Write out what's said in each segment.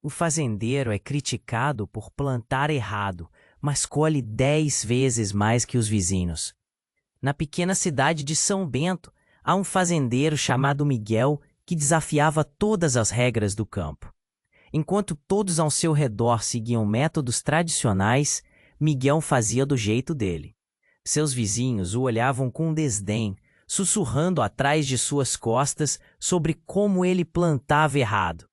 O fazendeiro é criticado por plantar errado, mas colhe 10 vezes mais que os vizinhos. Na pequena cidade de São Bento, há um fazendeiro chamado Miguel que desafiava todas as regras do campo. Enquanto todos ao seu redor seguiam métodos tradicionais, Miguel fazia do jeito dele. Seus vizinhos o olhavam com desdém, sussurrando atrás de suas costas sobre como ele plantava errado.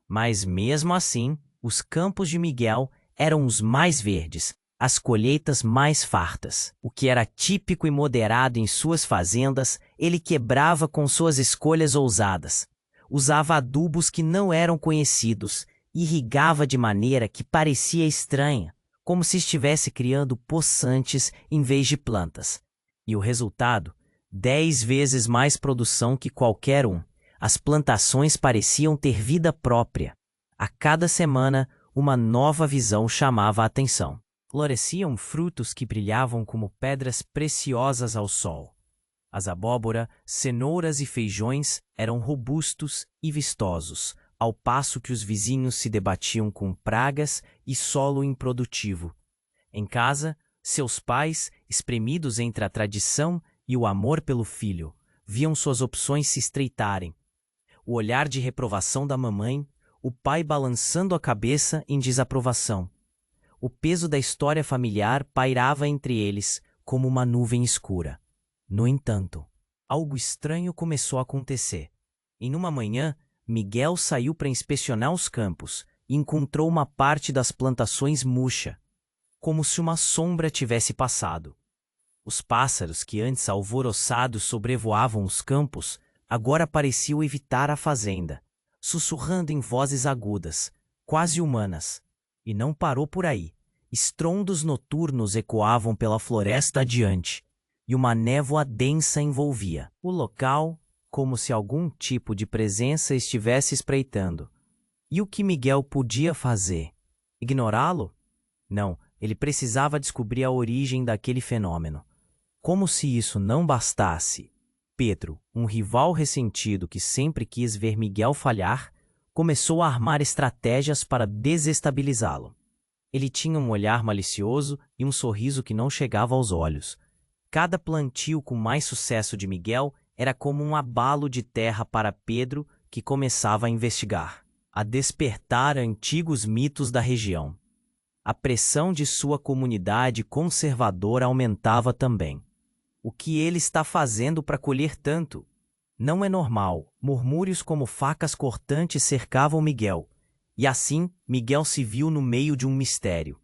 Mas mesmo assim, os campos de Miguel eram os mais verdes, as colheitas mais fartas. O que era típico e moderado em suas fazendas, ele quebrava com suas escolhas ousadas. Usava adubos que não eram conhecidos, irrigava de maneira que parecia estranha, como se estivesse criando poçantes em vez de plantas. E o resultado? 10 vezes mais produção que qualquer um. As plantações pareciam ter vida própria. A cada semana, uma nova visão chamava a atenção. Floresciam frutos que brilhavam como pedras preciosas ao sol. As abóbora, cenouras e feijões eram robustos e vistosos, ao passo que os vizinhos se debatiam com pragas e solo improdutivo. Em casa, seus pais, espremidos entre a tradição e o amor pelo filho, viam suas opções se estreitarem. O olhar de reprovação da mamãe, o pai balançando a cabeça em desaprovação. O peso da história familiar pairava entre eles como uma nuvem escura. No entanto, algo estranho começou a acontecer. Em uma manhã, Miguel saiu para inspecionar os campos e encontrou uma parte das plantações murcha, como se uma sombra tivesse passado. Os pássaros que antes alvoroçados sobrevoavam os campos, agora pareciam evitar a fazenda, sussurrando em vozes agudas, quase humanas. E não parou por aí. Estrondos noturnos ecoavam pela floresta adiante, e uma névoa densa envolvia o local, como se algum tipo de presença estivesse espreitando. E o que Miguel podia fazer? Ignorá-lo? Não, ele precisava descobrir a origem daquele fenômeno. Como se isso não bastasse, Pedro, um rival ressentido que sempre quis ver Miguel falhar, começou a armar estratégias para desestabilizá-lo. Ele tinha um olhar malicioso e um sorriso que não chegava aos olhos. Cada plantio com mais sucesso de Miguel era como um abalo de terra para Pedro, que começava a investigar, a despertar antigos mitos da região. A pressão de sua comunidade conservadora aumentava também. O que ele está fazendo para colher tanto? Não é normal. Murmúrios como facas cortantes cercavam Miguel. E assim, Miguel se viu no meio de um mistério.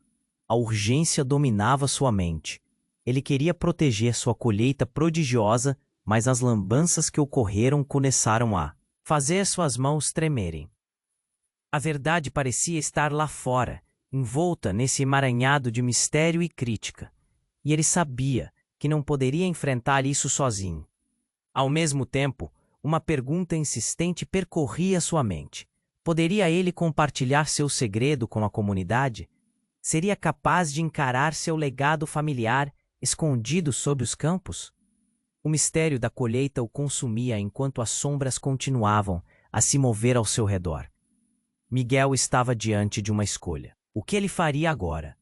A urgência dominava sua mente. Ele queria proteger sua colheita prodigiosa, mas as lambanças que ocorreram começaram a fazer suas mãos tremerem. A verdade parecia estar lá fora, envolta nesse emaranhado de mistério e crítica. E ele sabia que não poderia enfrentar isso sozinho. Ao mesmo tempo, uma pergunta insistente percorria sua mente. Poderia ele compartilhar seu segredo com a comunidade? Seria capaz de encarar seu legado familiar escondido sob os campos? O mistério da colheita o consumia enquanto as sombras continuavam a se mover ao seu redor. Miguel estava diante de uma escolha. O que ele faria agora?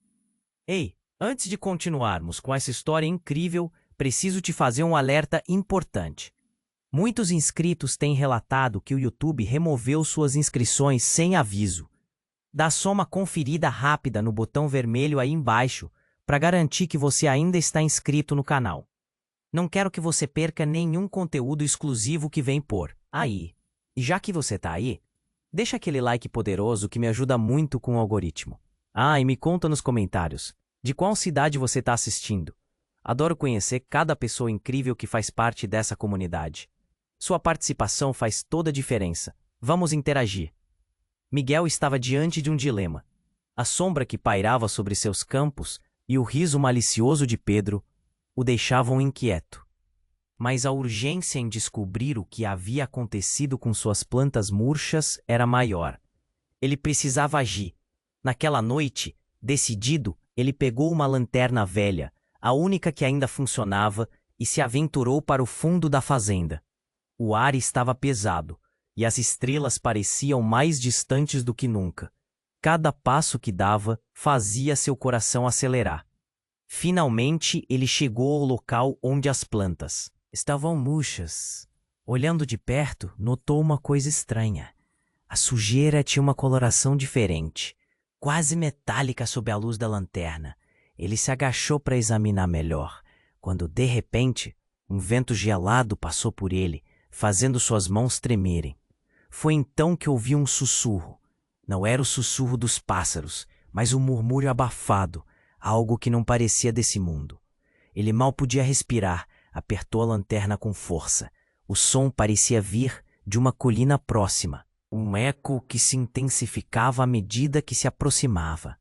Ei, antes de continuarmos com essa história incrível, preciso te fazer um alerta importante. Muitos inscritos têm relatado que o YouTube removeu suas inscrições sem aviso. Dá só uma conferida rápida no botão vermelho aí embaixo para garantir que você ainda está inscrito no canal. Não quero que você perca nenhum conteúdo exclusivo que vem por aí. E já que você está aí, deixa aquele like poderoso que me ajuda muito com o algoritmo. Ah, e me conta nos comentários, de qual cidade você está assistindo? Adoro conhecer cada pessoa incrível que faz parte dessa comunidade. Sua participação faz toda a diferença. Vamos interagir. Miguel estava diante de um dilema. A sombra que pairava sobre seus campos e o riso malicioso de Pedro o deixavam inquieto. Mas a urgência em descobrir o que havia acontecido com suas plantas murchas era maior. Ele precisava agir. Naquela noite, decidido, ele pegou uma lanterna velha, a única que ainda funcionava, e se aventurou para o fundo da fazenda. O ar estava pesado, e as estrelas pareciam mais distantes do que nunca. Cada passo que dava fazia seu coração acelerar. Finalmente, ele chegou ao local onde as plantas estavam murchas. Olhando de perto, notou uma coisa estranha. A sujeira tinha uma coloração diferente, quase metálica sob a luz da lanterna. Ele se agachou para examinar melhor, quando, de repente, um vento gelado passou por ele, fazendo suas mãos tremerem. Foi então que ouviu um sussurro. Não era o sussurro dos pássaros, mas um murmúrio abafado, algo que não parecia desse mundo. Ele mal podia respirar, apertou a lanterna com força. O som parecia vir de uma colina próxima, um eco que se intensificava à medida que se aproximava.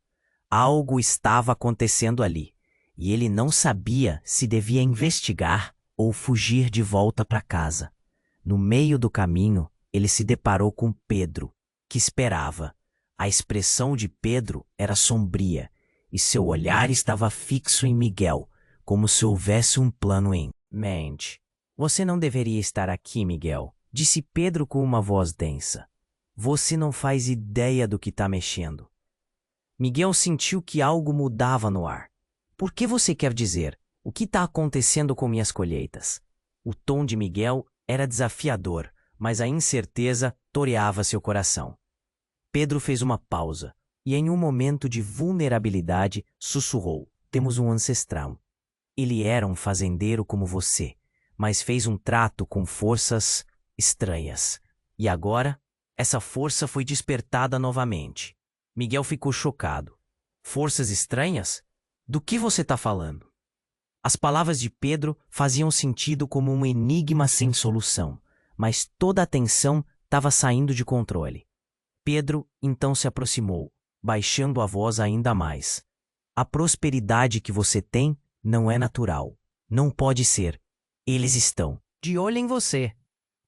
Algo estava acontecendo ali, e ele não sabia se devia investigar ou fugir de volta para casa. No meio do caminho, ele se deparou com Pedro, que esperava. A expressão de Pedro era sombria, e seu olhar estava fixo em Miguel, como se houvesse um plano em mente. Você não deveria estar aqui, Miguel, disse Pedro com uma voz densa. Você não faz ideia do que está mexendo. Miguel sentiu que algo mudava no ar. Por que você quer dizer? O que está acontecendo com minhas colheitas? O tom de Miguel era desafiador, mas a incerteza toreava seu coração. Pedro fez uma pausa e, em um momento de vulnerabilidade, sussurrou: Temos um ancestral. Ele era um fazendeiro como você, mas fez um trato com forças estranhas. E agora, essa força foi despertada novamente. Miguel ficou chocado. Forças estranhas? Do que você está falando? As palavras de Pedro faziam sentido como um enigma sem solução, mas toda a tensão estava saindo de controle. Pedro então se aproximou, baixando a voz ainda mais. A prosperidade que você tem não é natural. Não pode ser. Eles estão de olho em você.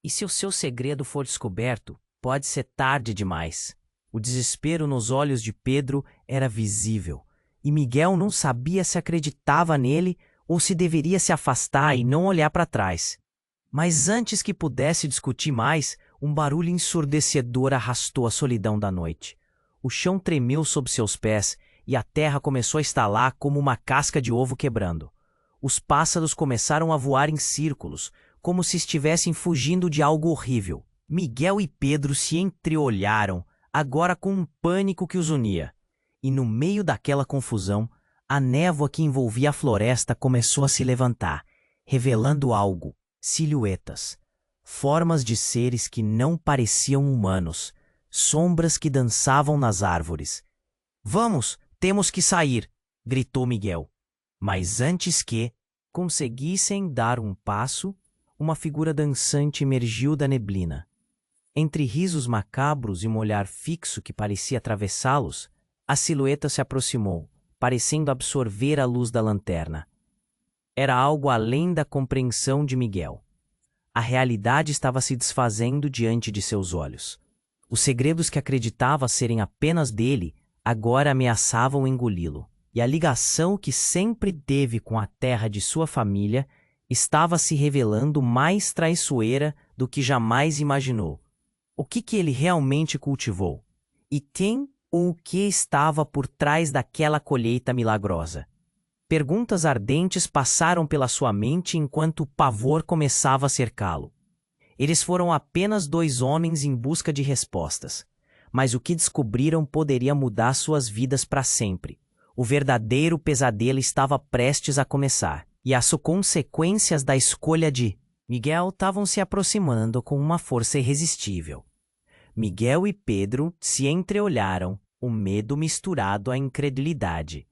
E se o seu segredo for descoberto, pode ser tarde demais. O desespero nos olhos de Pedro era visível, e Miguel não sabia se acreditava nele ou se deveria se afastar e não olhar para trás. Mas antes que pudesse discutir mais, um barulho ensurdecedor arrastou a solidão da noite. O chão tremeu sob seus pés e a terra começou a estalar como uma casca de ovo quebrando. Os pássaros começaram a voar em círculos, como se estivessem fugindo de algo horrível. Miguel e Pedro se entreolharam, agora com um pânico que os unia. E no meio daquela confusão, a névoa que envolvia a floresta começou a se levantar, revelando algo, silhuetas, formas de seres que não pareciam humanos, sombras que dançavam nas árvores. Vamos, temos que sair, gritou Miguel. Mas antes que conseguissem dar um passo, uma figura dançante emergiu da neblina. Entre risos macabros e um olhar fixo que parecia atravessá-los, a silhueta se aproximou, parecendo absorver a luz da lanterna. Era algo além da compreensão de Miguel. A realidade estava se desfazendo diante de seus olhos. Os segredos que acreditava serem apenas dele, agora ameaçavam engoli-lo. E a ligação que sempre teve com a terra de sua família estava se revelando mais traiçoeira do que jamais imaginou. O que ele realmente cultivou? E quem ou o que estava por trás daquela colheita milagrosa? Perguntas ardentes passaram pela sua mente enquanto o pavor começava a cercá-lo. Eles foram apenas dois homens em busca de respostas, mas o que descobriram poderia mudar suas vidas para sempre. O verdadeiro pesadelo estava prestes a começar, e as consequências da escolha de Miguel estavam se aproximando com uma força irresistível. Miguel e Pedro se entreolharam, o medo misturado à incredulidade.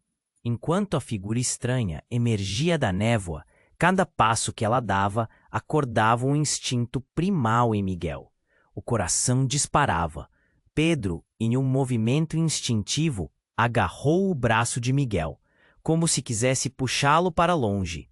Enquanto a figura estranha emergia da névoa, cada passo que ela dava acordava um instinto primal em Miguel. O coração disparava. Pedro, em um movimento instintivo, agarrou o braço de Miguel, como se quisesse puxá-lo para longe.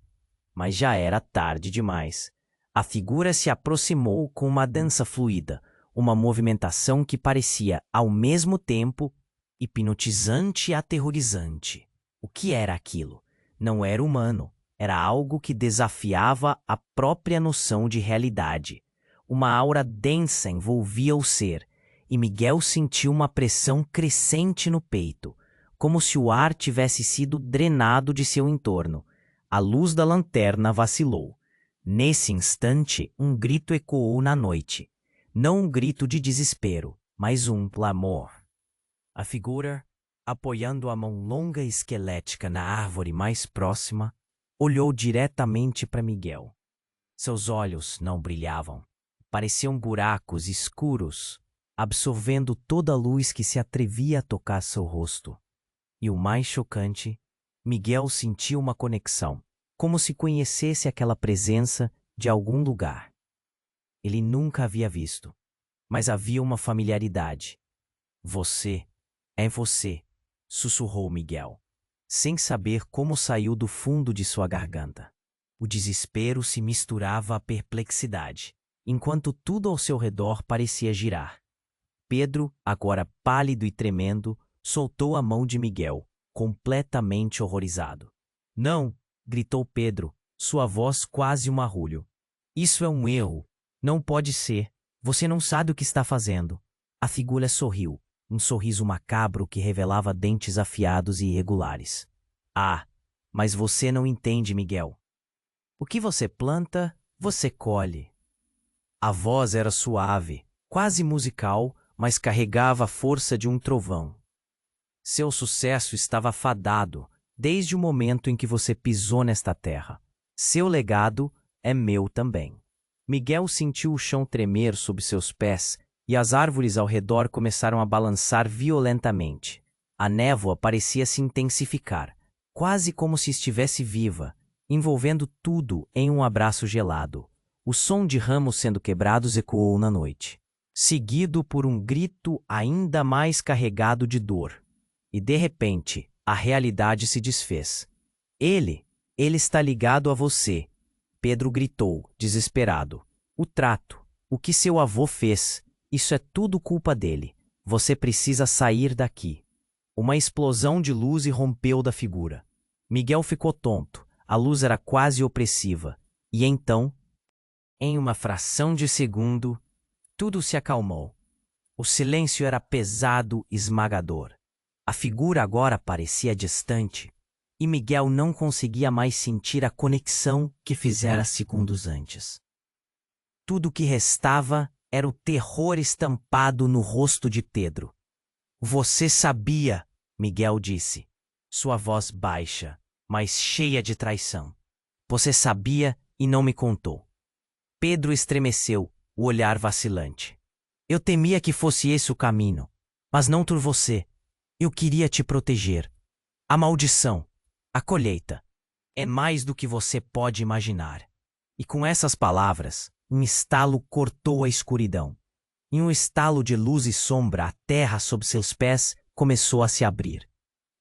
Mas já era tarde demais. A figura se aproximou com uma dança fluida, uma movimentação que parecia, ao mesmo tempo, hipnotizante e aterrorizante. O que era aquilo? Não era humano. Era algo que desafiava a própria noção de realidade. Uma aura densa envolvia o ser, e Miguel sentiu uma pressão crescente no peito, como se o ar tivesse sido drenado de seu entorno. A luz da lanterna vacilou. Nesse instante, um grito ecoou na noite. Não um grito de desespero, mas um clamor. A figura, apoiando a mão longa e esquelética na árvore mais próxima, olhou diretamente para Miguel. Seus olhos não brilhavam. Pareciam buracos escuros, absorvendo toda a luz que se atrevia a tocar seu rosto. E o mais chocante, Miguel sentiu uma conexão, como se conhecesse aquela presença de algum lugar. Ele nunca havia visto, mas havia uma familiaridade. Você, é você, sussurrou Miguel, sem saber como saiu do fundo de sua garganta. O desespero se misturava à perplexidade, enquanto tudo ao seu redor parecia girar. Pedro, agora pálido e tremendo, soltou a mão de Miguel, completamente horrorizado. Não! Gritou Pedro, sua voz quase um arrulho. Isso é um erro. Não pode ser. Você não sabe o que está fazendo. A figura sorriu, um sorriso macabro que revelava dentes afiados e irregulares. Ah, mas você não entende, Miguel. O que você planta, você colhe. A voz era suave, quase musical, mas carregava a força de um trovão. Seu sucesso estava fadado, desde o momento em que você pisou nesta terra. Seu legado é meu também. Miguel sentiu o chão tremer sob seus pés e as árvores ao redor começaram a balançar violentamente. A névoa parecia se intensificar, quase como se estivesse viva, envolvendo tudo em um abraço gelado. O som de ramos sendo quebrados ecoou na noite, seguido por um grito ainda mais carregado de dor. E de repente, a realidade se desfez. Ele está ligado a você, Pedro gritou, desesperado. O trato, o que seu avô fez, isso é tudo culpa dele. Você precisa sair daqui. Uma explosão de luz irrompeu da figura. Miguel ficou tonto, a luz era quase opressiva. E então, em uma fração de segundo, tudo se acalmou. O silêncio era pesado e esmagador. A figura agora parecia distante, e Miguel não conseguia mais sentir a conexão que fizera segundos antes. Tudo o que restava era o terror estampado no rosto de Pedro. Você sabia, Miguel disse, sua voz baixa, mas cheia de traição. Você sabia e não me contou. Pedro estremeceu, o olhar vacilante. Eu temia que fosse esse o caminho, mas não por você. Eu queria te proteger. A maldição, a colheita, é mais do que você pode imaginar. E com essas palavras, um estalo cortou a escuridão. Em um estalo de luz e sombra, a terra sob seus pés começou a se abrir.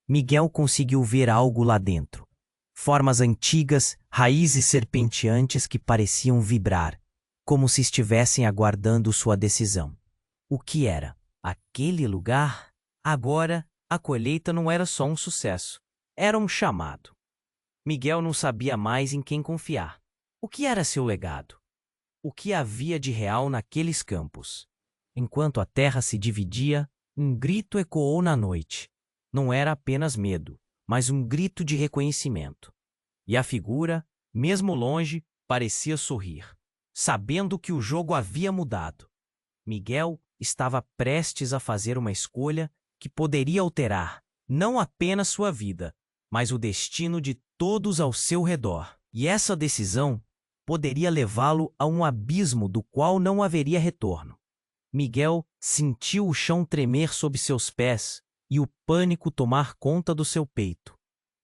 Miguel conseguiu ver algo lá dentro. Formas antigas, raízes serpenteantes que pareciam vibrar, como se estivessem aguardando sua decisão. O que era? Aquele lugar? Agora, a colheita não era só um sucesso. Era um chamado. Miguel não sabia mais em quem confiar. O que era seu legado? O que havia de real naqueles campos? Enquanto a terra se dividia, um grito ecoou na noite. Não era apenas medo, mas um grito de reconhecimento. E a figura, mesmo longe, parecia sorrir, sabendo que o jogo havia mudado. Miguel estava prestes a fazer uma escolha que poderia alterar não apenas sua vida, mas o destino de todos ao seu redor. E essa decisão poderia levá-lo a um abismo do qual não haveria retorno. Miguel sentiu o chão tremer sob seus pés e o pânico tomar conta do seu peito.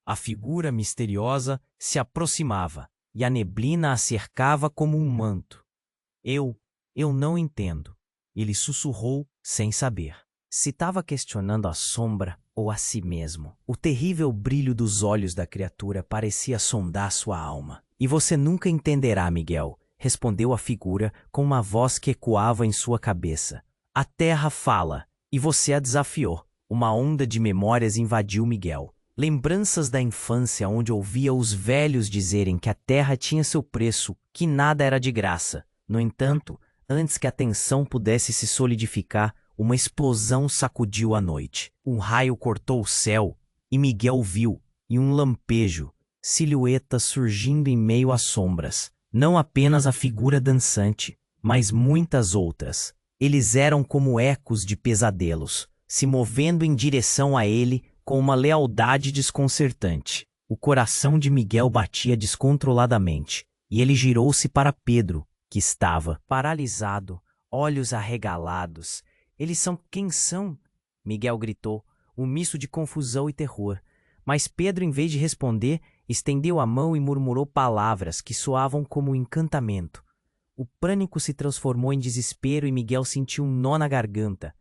A figura misteriosa se aproximava e a neblina a cercava como um manto. Eu não entendo, ele sussurrou sem saber. Se estava questionando a sombra ou a si mesmo. O terrível brilho dos olhos da criatura parecia sondar sua alma. E você nunca entenderá, Miguel, respondeu a figura com uma voz que ecoava em sua cabeça. A terra fala, e você a desafiou. Uma onda de memórias invadiu Miguel. Lembranças da infância onde ouvia os velhos dizerem que a terra tinha seu preço, que nada era de graça. No entanto, antes que a tensão pudesse se solidificar, uma explosão sacudiu a noite. Um raio cortou o céu e Miguel viu, em um lampejo, silhuetas surgindo em meio às sombras. Não apenas a figura dançante, mas muitas outras. Eles eram como ecos de pesadelos, se movendo em direção a ele com uma lealdade desconcertante. O coração de Miguel batia descontroladamente, e ele girou-se para Pedro, que estava paralisado, olhos arregalados. Eles são quem são? Miguel gritou, um misto de confusão e terror. Mas Pedro, em vez de responder, estendeu a mão e murmurou palavras que soavam como um encantamento. O pânico se transformou em desespero e Miguel sentiu um nó na garganta.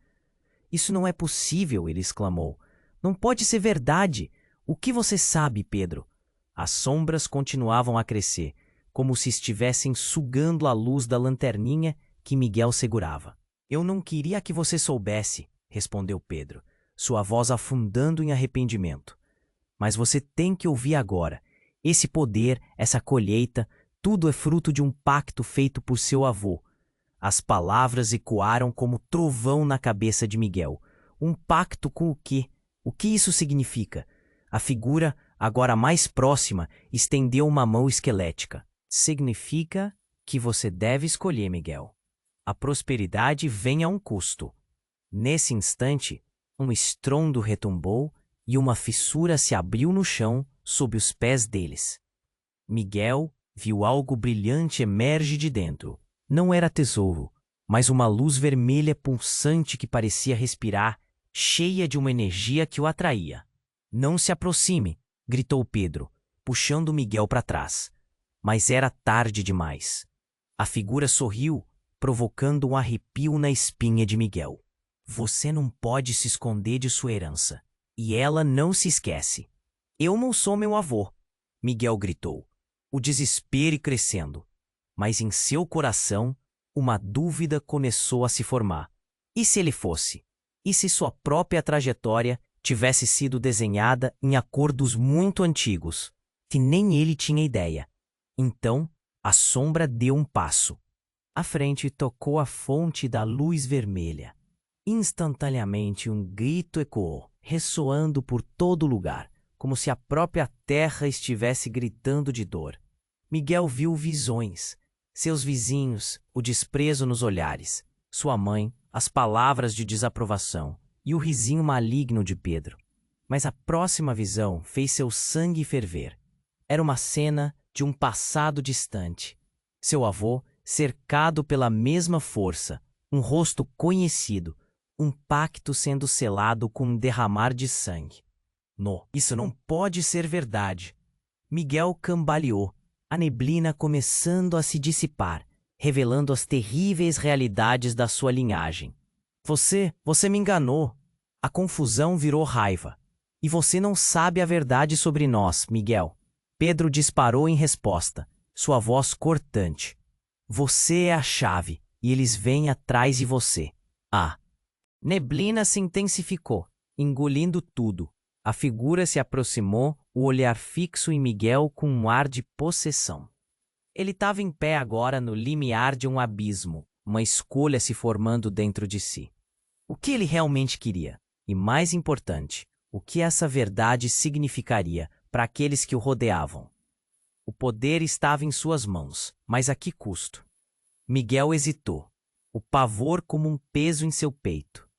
Isso não é possível, ele exclamou. Não pode ser verdade. O que você sabe, Pedro? As sombras continuavam a crescer, como se estivessem sugando a luz da lanterninha que Miguel segurava. Eu não queria que você soubesse, respondeu Pedro, sua voz afundando em arrependimento. Mas você tem que ouvir agora. Esse poder, essa colheita, tudo é fruto de um pacto feito por seu avô. As palavras ecoaram como trovão na cabeça de Miguel. Um pacto com o quê? O que isso significa? A figura, agora mais próxima, estendeu uma mão esquelética. Significa que você deve escolher, Miguel. A prosperidade vem a um custo. Nesse instante, um estrondo retumbou e uma fissura se abriu no chão sob os pés deles. Miguel viu algo brilhante emergir de dentro. Não era tesouro, mas uma luz vermelha pulsante que parecia respirar, cheia de uma energia que o atraía. Não se aproxime, gritou Pedro, puxando Miguel para trás. Mas era tarde demais. A figura sorriu, provocando um arrepio na espinha de Miguel. Você não pode se esconder de sua herança. E ela não se esquece. Eu não sou meu avô, Miguel gritou, o desespero crescendo. Mas em seu coração, uma dúvida começou a se formar. E se ele fosse? E se sua própria trajetória tivesse sido desenhada em acordos muito antigos, que nem ele tinha ideia? Então, a sombra deu um passo. À frente tocou a fonte da luz vermelha. Instantaneamente um grito ecoou, ressoando por todo lugar, como se a própria terra estivesse gritando de dor. Miguel viu visões, seus vizinhos, o desprezo nos olhares, sua mãe, as palavras de desaprovação e o risinho maligno de Pedro. Mas a próxima visão fez seu sangue ferver. Era uma cena de um passado distante. Seu avô, cercado pela mesma força, um rosto conhecido, um pacto sendo selado com um derramar de sangue. Não, isso não pode ser verdade. Miguel cambaleou, a neblina começando a se dissipar, revelando as terríveis realidades da sua linhagem. Você me enganou. A confusão virou raiva. E você não sabe a verdade sobre nós, Miguel. Pedro disparou em resposta, sua voz cortante. Você é a chave, e eles vêm atrás de você. A neblina se intensificou, engolindo tudo. A figura se aproximou, o olhar fixo em Miguel com um ar de possessão. Ele estava em pé agora no limiar de um abismo, uma escolha se formando dentro de si. O que ele realmente queria? E mais importante, o que essa verdade significaria para aqueles que o rodeavam? O poder estava em suas mãos, mas a que custo? Miguel hesitou, o pavor como um peso em seu peito.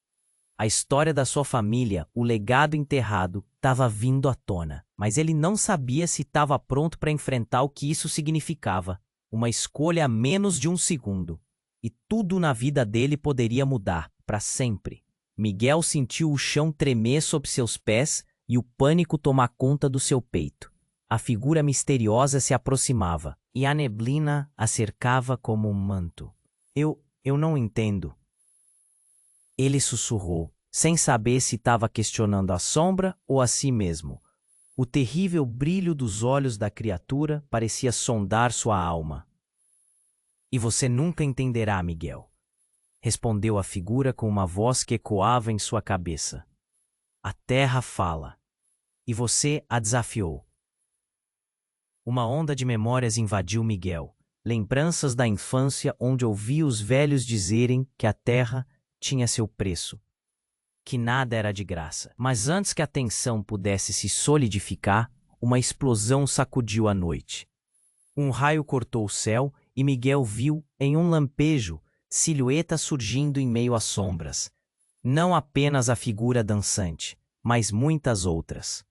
A história da sua família, o legado enterrado, estava vindo à tona, mas ele não sabia se estava pronto para enfrentar o que isso significava. Uma escolha a menos de um segundo. E tudo na vida dele poderia mudar, para sempre. Miguel sentiu o chão tremer sob seus pés e o pânico tomar conta do seu peito. A figura misteriosa se aproximava, e a neblina a cercava como um manto. Eu não entendo. Ele sussurrou, sem saber se estava questionando a sombra ou a si mesmo. O terrível brilho dos olhos da criatura parecia sondar sua alma. E você nunca entenderá, Miguel, respondeu a figura com uma voz que ecoava em sua cabeça. A terra fala, e você a desafiou. Uma onda de memórias invadiu Miguel, lembranças da infância onde ouvia os velhos dizerem que a terra tinha seu preço, que nada era de graça. Mas antes que a tensão pudesse se solidificar, uma explosão sacudiu a noite. Um raio cortou o céu e Miguel viu, em um lampejo, silhueta surgindo em meio às sombras. Não apenas a figura dançante, mas muitas outras.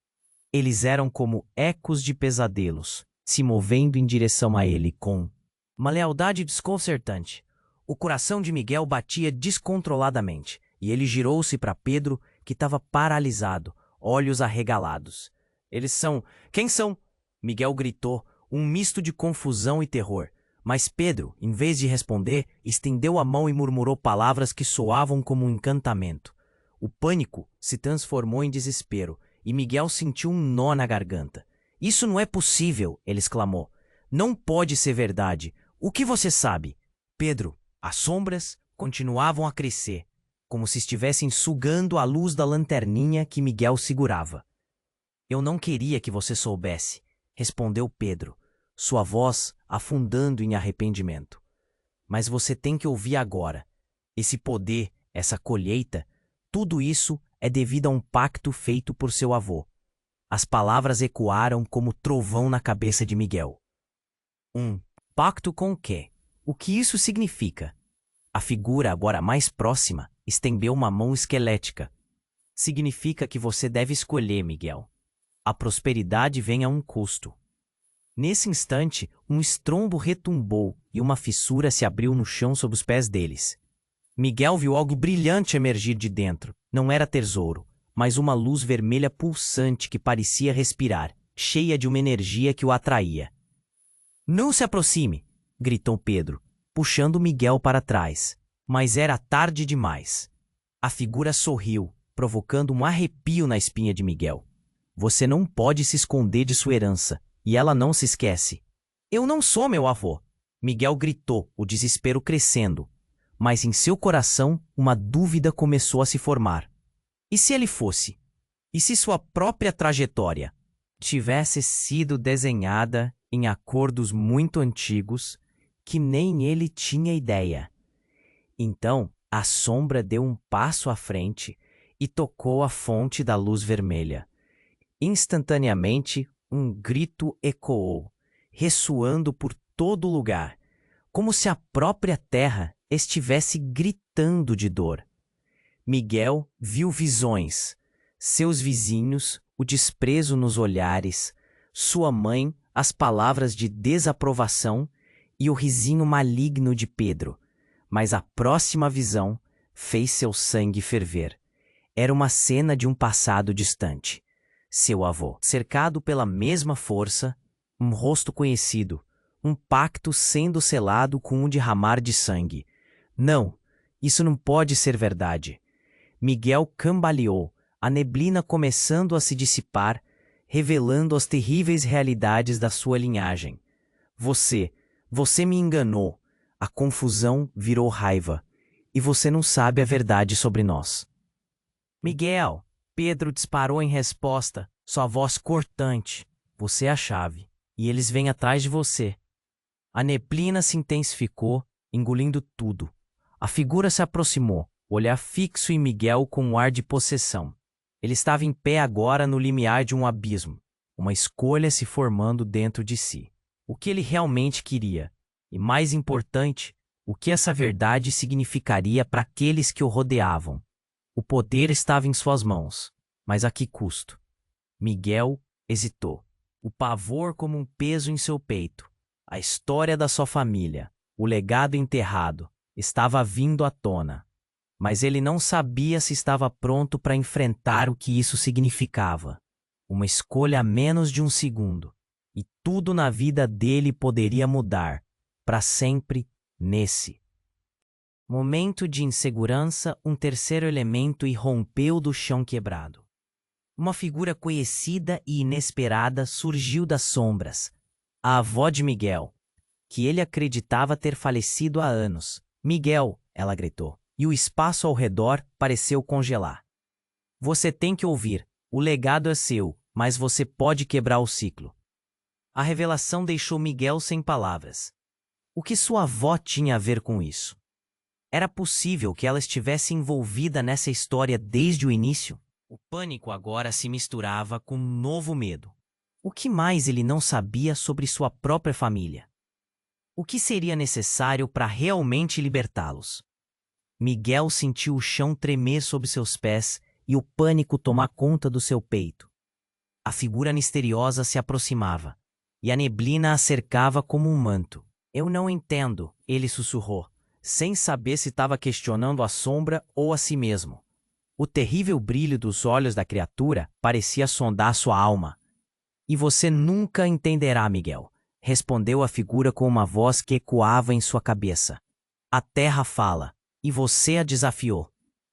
Eles eram como ecos de pesadelos, se movendo em direção a ele com uma lealdade desconcertante. O coração de Miguel batia descontroladamente, e ele girou-se para Pedro, que estava paralisado, olhos arregalados. Eles são... Quem são? Miguel gritou, um misto de confusão e terror. Mas Pedro, em vez de responder, estendeu a mão e murmurou palavras que soavam como um encantamento. O pânico se transformou em desespero, e Miguel sentiu um nó na garganta. Isso não é possível, ele exclamou. Não pode ser verdade. O que você sabe? Pedro, as sombras continuavam a crescer, como se estivessem sugando a luz da lanterninha que Miguel segurava. Eu não queria que você soubesse, respondeu Pedro, sua voz afundando em arrependimento. Mas você tem que ouvir agora. Esse poder, essa colheita, tudo isso é devido a um pacto feito por seu avô. As palavras ecoaram como trovão na cabeça de Miguel. Pacto com o quê? O que isso significa? A figura, agora mais próxima, estendeu uma mão esquelética. Significa que você deve escolher, Miguel. A prosperidade vem a um custo. Nesse instante, um estrondo retumbou e uma fissura se abriu no chão sob os pés deles. Miguel viu algo brilhante emergir de dentro. Não era tesouro, mas uma luz vermelha pulsante que parecia respirar, cheia de uma energia que o atraía. Não se aproxime! Gritou Pedro, puxando Miguel para trás. Mas era tarde demais. A figura sorriu, provocando um arrepio na espinha de Miguel. Você não pode se esconder de sua herança, e ela não se esquece. Eu não sou meu avô! Miguel gritou, o desespero crescendo. Mas em seu coração, uma dúvida começou a se formar. E se ele fosse? E se sua própria trajetória tivesse sido desenhada em acordos muito antigos que nem ele tinha ideia? Então, a sombra deu um passo à frente e tocou a fonte da luz vermelha. Instantaneamente, um grito ecoou, ressoando por todo lugar, como se a própria terra estivesse gritando de dor. Miguel viu visões, seus vizinhos, o desprezo nos olhares, sua mãe, as palavras de desaprovação e o risinho maligno de Pedro. Mas a próxima visão fez seu sangue ferver. Era uma cena de um passado distante. Seu avô, cercado pela mesma força, um rosto conhecido, um pacto sendo selado com um derramar de sangue. Não, isso não pode ser verdade. Miguel cambaleou, a neblina começando a se dissipar, revelando as terríveis realidades da sua linhagem. Você me enganou. A confusão virou raiva, e você não sabe a verdade sobre nós. Miguel, Pedro disparou em resposta, sua voz cortante. Você é a chave, e eles vêm atrás de você. A neblina se intensificou, engolindo tudo. A figura se aproximou, olhar fixo em Miguel com um ar de possessão. Ele estava em pé agora no limiar de um abismo, uma escolha se formando dentro de si. O que ele realmente queria? E mais importante, o que essa verdade significaria para aqueles que o rodeavam? O poder estava em suas mãos, mas a que custo? Miguel hesitou. O pavor como um peso em seu peito. A história da sua família, o legado enterrado, estava vindo à tona. Mas ele não sabia se estava pronto para enfrentar o que isso significava. Uma escolha a menos de um segundo. E tudo na vida dele poderia mudar. Para sempre, nesse momento de insegurança, um terceiro elemento irrompeu do chão quebrado. Uma figura conhecida e inesperada surgiu das sombras. A avó de Miguel, que ele acreditava ter falecido há anos. Miguel, ela gritou, e o espaço ao redor pareceu congelar. Você tem que ouvir, o legado é seu, mas você pode quebrar o ciclo. A revelação deixou Miguel sem palavras. O que sua avó tinha a ver com isso? Era possível que ela estivesse envolvida nessa história desde o início? O pânico agora se misturava com um novo medo. O que mais ele não sabia sobre sua própria família? O que seria necessário para realmente libertá-los? Miguel sentiu o chão tremer sob seus pés e o pânico tomar conta do seu peito. A figura misteriosa se aproximava, e a neblina a cercava como um manto. Eu não entendo, ele sussurrou, sem saber se estava questionando a sombra ou a si mesmo. O terrível brilho dos olhos da criatura parecia sondar sua alma. E você nunca entenderá, Miguel, respondeu a figura com uma voz que ecoava em sua cabeça. A terra fala, e você a desafiou.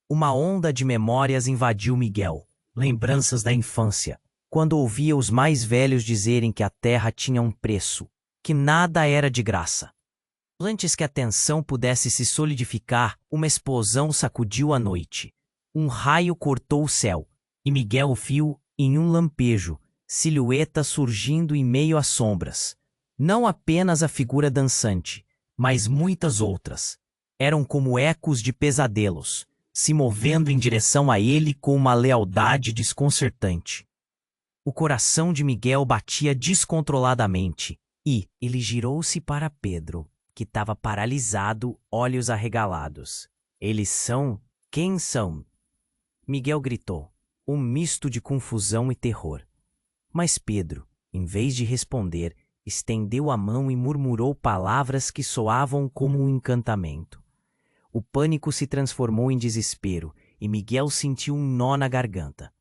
Uma onda de memórias invadiu Miguel, lembranças da infância, quando ouvia os mais velhos dizerem que a terra tinha um preço, que nada era de graça. Antes que a tensão pudesse se solidificar, uma explosão sacudiu a noite. Um raio cortou o céu, e Miguel viu, em um lampejo, silhueta surgindo em meio às sombras. Não apenas a figura dançante, mas muitas outras. Eram como ecos de pesadelos, se movendo em direção a ele com uma lealdade desconcertante. O coração de Miguel batia descontroladamente, e ele girou-se para Pedro, que estava paralisado, olhos arregalados. Eles são? Quem são? Miguel gritou, um misto de confusão e terror. Mas Pedro, em vez de responder, estendeu a mão e murmurou palavras que soavam como um encantamento. O pânico se transformou em desespero e Miguel sentiu um nó na garganta.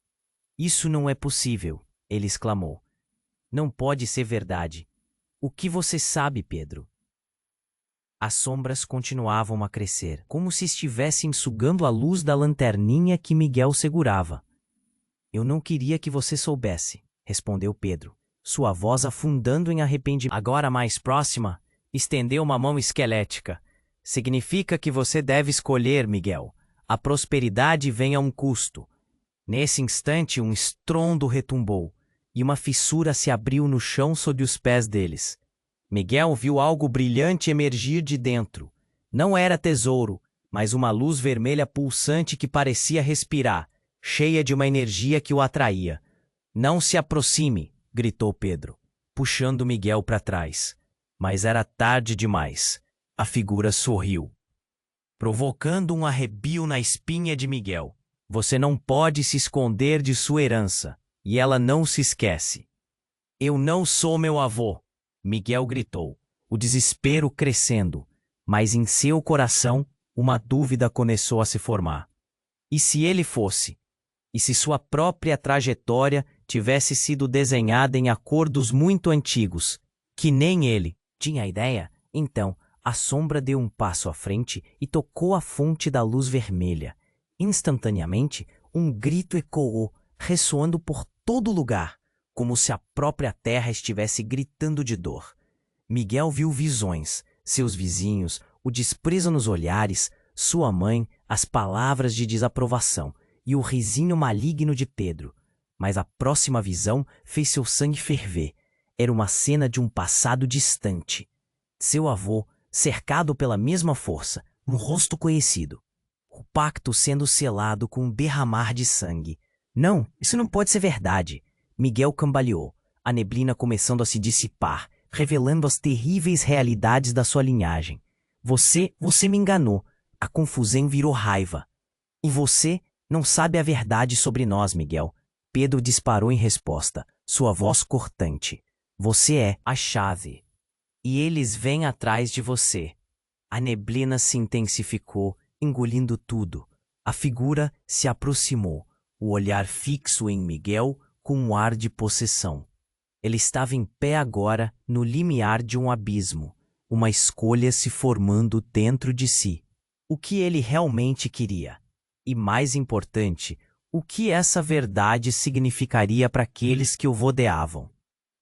Isso não é possível, ele exclamou. Não pode ser verdade. O que você sabe, Pedro? As sombras continuavam a crescer, como se estivessem sugando a luz da lanterninha que Miguel segurava. Eu não queria que você soubesse, respondeu Pedro, sua voz afundando em arrependimento. Agora mais próxima, estendeu uma mão esquelética. Significa que você deve escolher, Miguel. A prosperidade vem a um custo. Nesse instante, um estrondo retumbou, e uma fissura se abriu no chão sob os pés deles. Miguel viu algo brilhante emergir de dentro. Não era tesouro, mas uma luz vermelha pulsante que parecia respirar, cheia de uma energia que o atraía. Não se aproxime, gritou Pedro, puxando Miguel para trás. Mas era tarde demais. A figura sorriu, provocando um arrepio na espinha de Miguel. Você não pode se esconder de sua herança, e ela não se esquece. Eu não sou meu avô, Miguel gritou, o desespero crescendo, mas em seu coração uma dúvida começou a se formar. E se ele fosse? E se sua própria trajetória tivesse sido desenhada em acordos muito antigos, que nem ele tinha ideia? Então, a sombra deu um passo à frente e tocou a fonte da luz vermelha. Instantaneamente, um grito ecoou, ressoando por todo lugar, como se a própria terra estivesse gritando de dor. Miguel viu visões, seus vizinhos, o desprezo nos olhares, sua mãe, as palavras de desaprovação e o risinho maligno de Pedro. Mas a próxima visão fez seu sangue ferver. Era uma cena de um passado distante. Seu avô, cercado pela mesma força, um rosto conhecido. O pacto sendo selado com um derramar de sangue. Não, isso não pode ser verdade. Miguel cambaleou, a neblina começando a se dissipar, revelando as terríveis realidades da sua linhagem. Você me enganou. A confusão virou raiva. E você não sabe a verdade sobre nós, Miguel. Pedro disparou em resposta, sua voz cortante. Você é a chave. E eles vêm atrás de você. A neblina se intensificou, engolindo tudo. A figura se aproximou, o olhar fixo em Miguel com um ar de possessão. Ele estava em pé agora no limiar de um abismo, uma escolha se formando dentro de si. O que ele realmente queria? E mais importante, o que essa verdade significaria para aqueles que o rodeavam?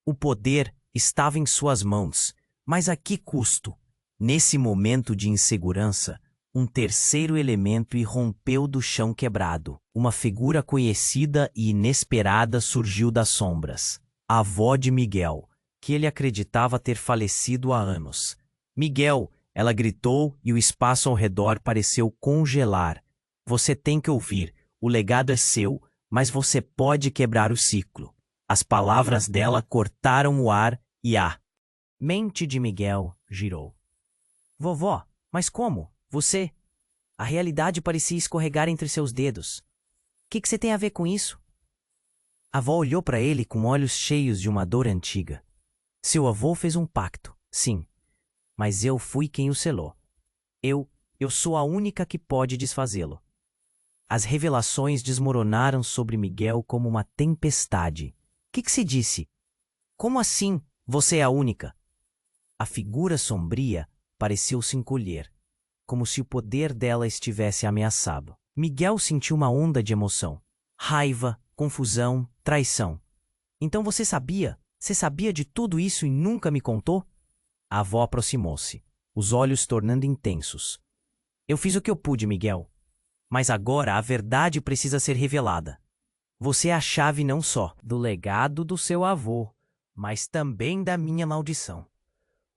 O poder estava em suas mãos, mas a que custo? Nesse momento de insegurança, um terceiro elemento irrompeu do chão quebrado. Uma figura conhecida e inesperada surgiu das sombras. A avó de Miguel, que ele acreditava ter falecido há anos. Miguel, Ela gritou e o espaço ao redor pareceu congelar. Você tem que ouvir. O legado é seu, mas você pode quebrar o ciclo. As palavras dela cortaram o ar e a mente de Miguel girou. Vovó, mas como? Você? A realidade parecia escorregar entre seus dedos. O que você tem a ver com isso? A avó olhou para ele com olhos cheios de uma dor antiga. Seu avô fez um pacto, sim, mas eu fui quem o selou. Eu sou a única que pode desfazê-lo. As revelações desmoronaram sobre Miguel como uma tempestade. O que se disse? Como assim você é a única? A figura sombria pareceu se encolher, como se o poder dela estivesse ameaçado. Miguel sentiu uma onda de emoção. Raiva, confusão, traição. Então você sabia? Você sabia de tudo isso e nunca me contou? A avó aproximou-se, os olhos tornando intensos. Eu fiz o que eu pude, Miguel. Mas agora a verdade precisa ser revelada. Você é a chave não só do legado do seu avô, mas também da minha maldição.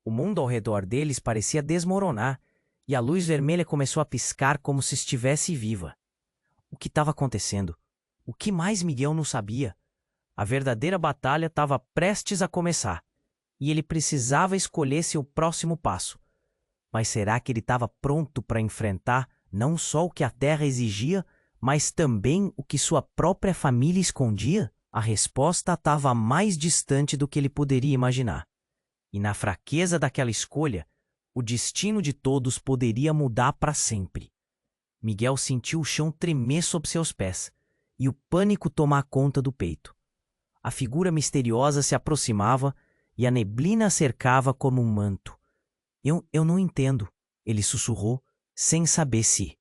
O mundo ao redor deles parecia desmoronar, e a luz vermelha começou a piscar como se estivesse viva. O que estava acontecendo? O que mais Miguel não sabia? A verdadeira batalha estava prestes a começar, e ele precisava escolher seu próximo passo. Mas será que ele estava pronto para enfrentar não só o que a terra exigia, mas também o que sua própria família escondia? A resposta estava mais distante do que ele poderia imaginar. E na fraqueza daquela escolha, o destino de todos poderia mudar para sempre. Miguel sentiu o chão tremer sob seus pés e o pânico tomar conta do peito. A figura misteriosa se aproximava e a neblina a cercava como um manto. Eu não entendo, ele sussurrou, sem saber se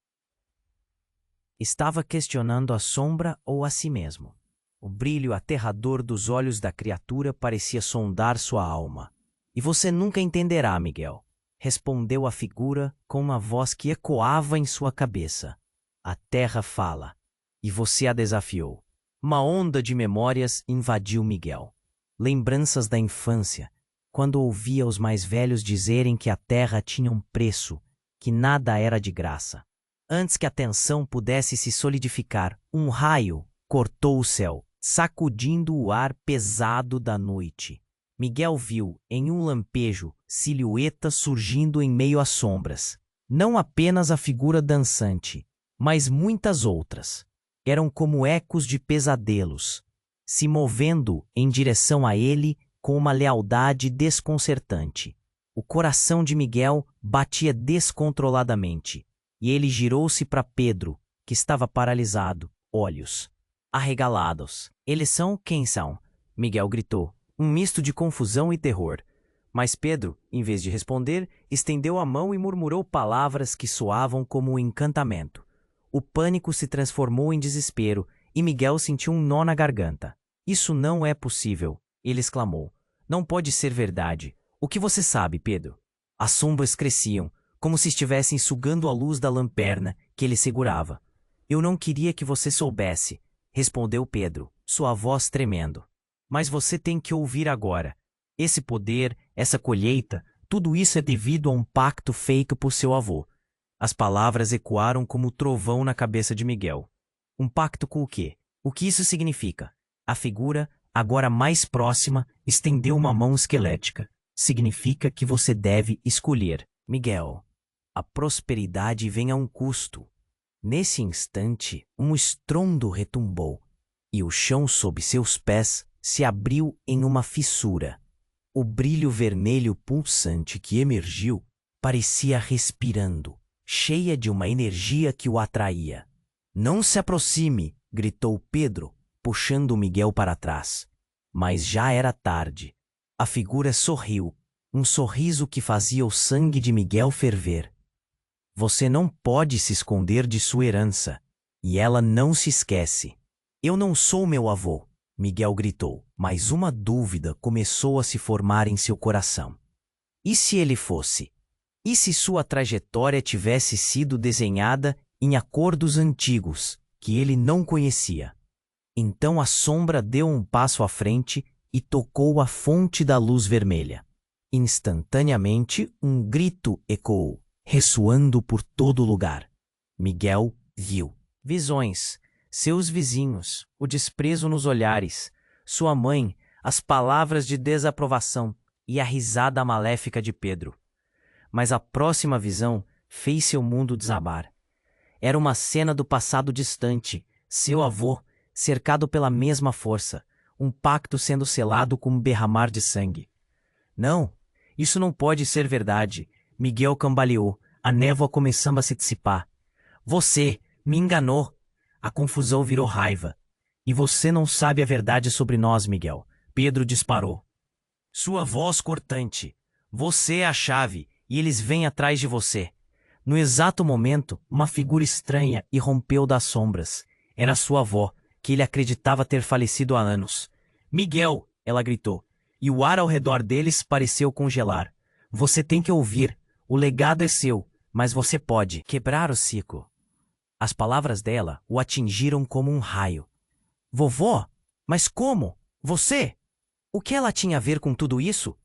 estava questionando a sombra ou a si mesmo. O brilho aterrador dos olhos da criatura parecia sondar sua alma. E você nunca entenderá, Miguel, respondeu a figura com uma voz que ecoava em sua cabeça. A terra fala, e você a desafiou. Uma onda de memórias invadiu Miguel. Lembranças da infância, quando ouvia os mais velhos dizerem que a terra tinha um preço, que nada era de graça. Antes que a tensão pudesse se solidificar, um raio cortou o céu, sacudindo o ar pesado da noite. Miguel viu, em um lampejo, silhuetas surgindo em meio às sombras. Não apenas a figura dançante, mas muitas outras. Eram como ecos de pesadelos, se movendo em direção a ele com uma lealdade desconcertante. O coração de Miguel batia descontroladamente, e ele girou-se para Pedro, que estava paralisado, olhos arregalados. Eles são quem são? Miguel gritou, um misto de confusão e terror. Mas Pedro, em vez de responder, estendeu a mão e murmurou palavras que soavam como um encantamento. O pânico se transformou em desespero e Miguel sentiu um nó na garganta. Isso não é possível, ele exclamou. Não pode ser verdade. O que você sabe, Pedro? As sombras cresciam, como se estivessem sugando a luz da lanterna que ele segurava. Eu não queria que você soubesse, respondeu Pedro, sua voz tremendo. Mas você tem que ouvir agora. Esse poder, essa colheita, tudo isso é devido a um pacto feito por seu avô. As palavras ecoaram como trovão na cabeça de Miguel. Um pacto com o quê? O que isso significa? A figura, agora mais próxima, estendeu uma mão esquelética. Significa que você deve escolher. Miguel, a prosperidade vem a um custo. Nesse instante, um estrondo retumbou, e o chão sob seus pés se abriu em uma fissura. O brilho vermelho pulsante que emergiu parecia respirando, cheia de uma energia que o atraía. Não se aproxime, gritou Pedro, puxando Miguel para trás. Mas já era tarde. A figura sorriu, um sorriso que fazia o sangue de Miguel ferver. Você não pode se esconder de sua herança, e ela não se esquece. Eu não sou meu avô, Miguel gritou, mas uma dúvida começou a se formar em seu coração. E se ele fosse? E se sua trajetória tivesse sido desenhada em acordos antigos, que ele não conhecia? Então a sombra deu um passo à frente e tocou a fonte da luz vermelha. Instantaneamente, um grito ecoou, ressoando por todo lugar. Miguel viu visões, seus vizinhos, o desprezo nos olhares, sua mãe, as palavras de desaprovação e a risada maléfica de Pedro. Mas a próxima visão fez seu mundo desabar. Era uma cena do passado distante, seu avô, cercado pela mesma força, um pacto sendo selado com um derramar de sangue. Não, isso não pode ser verdade. Miguel cambaleou, a névoa começando a se dissipar. Você me enganou. A confusão virou raiva. E você não sabe a verdade sobre nós, Miguel. Pedro disparou. Sua voz cortante. Você é a chave, e eles vêm atrás de você. No exato momento, uma figura estranha irrompeu das sombras. Era sua avó, que ele acreditava ter falecido há anos. Miguel, ela gritou, e o ar ao redor deles pareceu congelar. Você tem que ouvir. O legado é seu, mas você pode quebrar o ciclo. As palavras dela o atingiram como um raio. Vovó, mas como? Você? O que ela tinha a ver com tudo isso?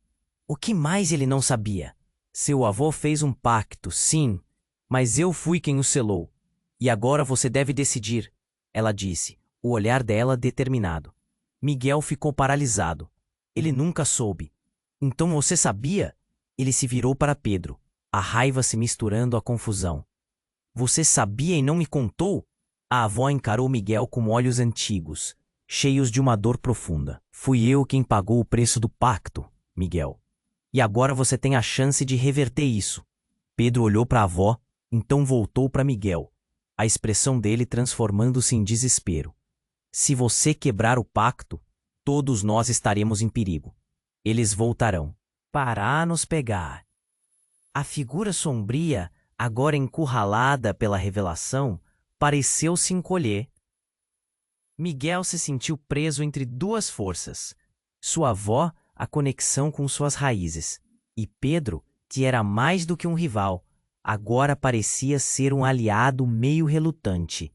O que mais ele não sabia? Seu avô fez um pacto, sim, mas eu fui quem o selou. E agora você deve decidir, ela disse, o olhar dela determinado. Miguel ficou paralisado. Ele nunca soube. Então você sabia? Ele se virou para Pedro, a raiva se misturando à confusão. Você sabia e não me contou? A avó encarou Miguel com olhos antigos, cheios de uma dor profunda. Fui eu quem pagou o preço do pacto, Miguel. E agora você tem a chance de reverter isso. Pedro olhou para a avó, então voltou para Miguel, a expressão dele transformando-se em desespero. Se você quebrar o pacto, todos nós estaremos em perigo. Eles voltarão para nos pegar. A figura sombria, agora encurralada pela revelação, pareceu se encolher. Miguel se sentiu preso entre duas forças. Sua avó, a conexão com suas raízes, e Pedro, que era mais do que um rival, agora parecia ser um aliado meio relutante.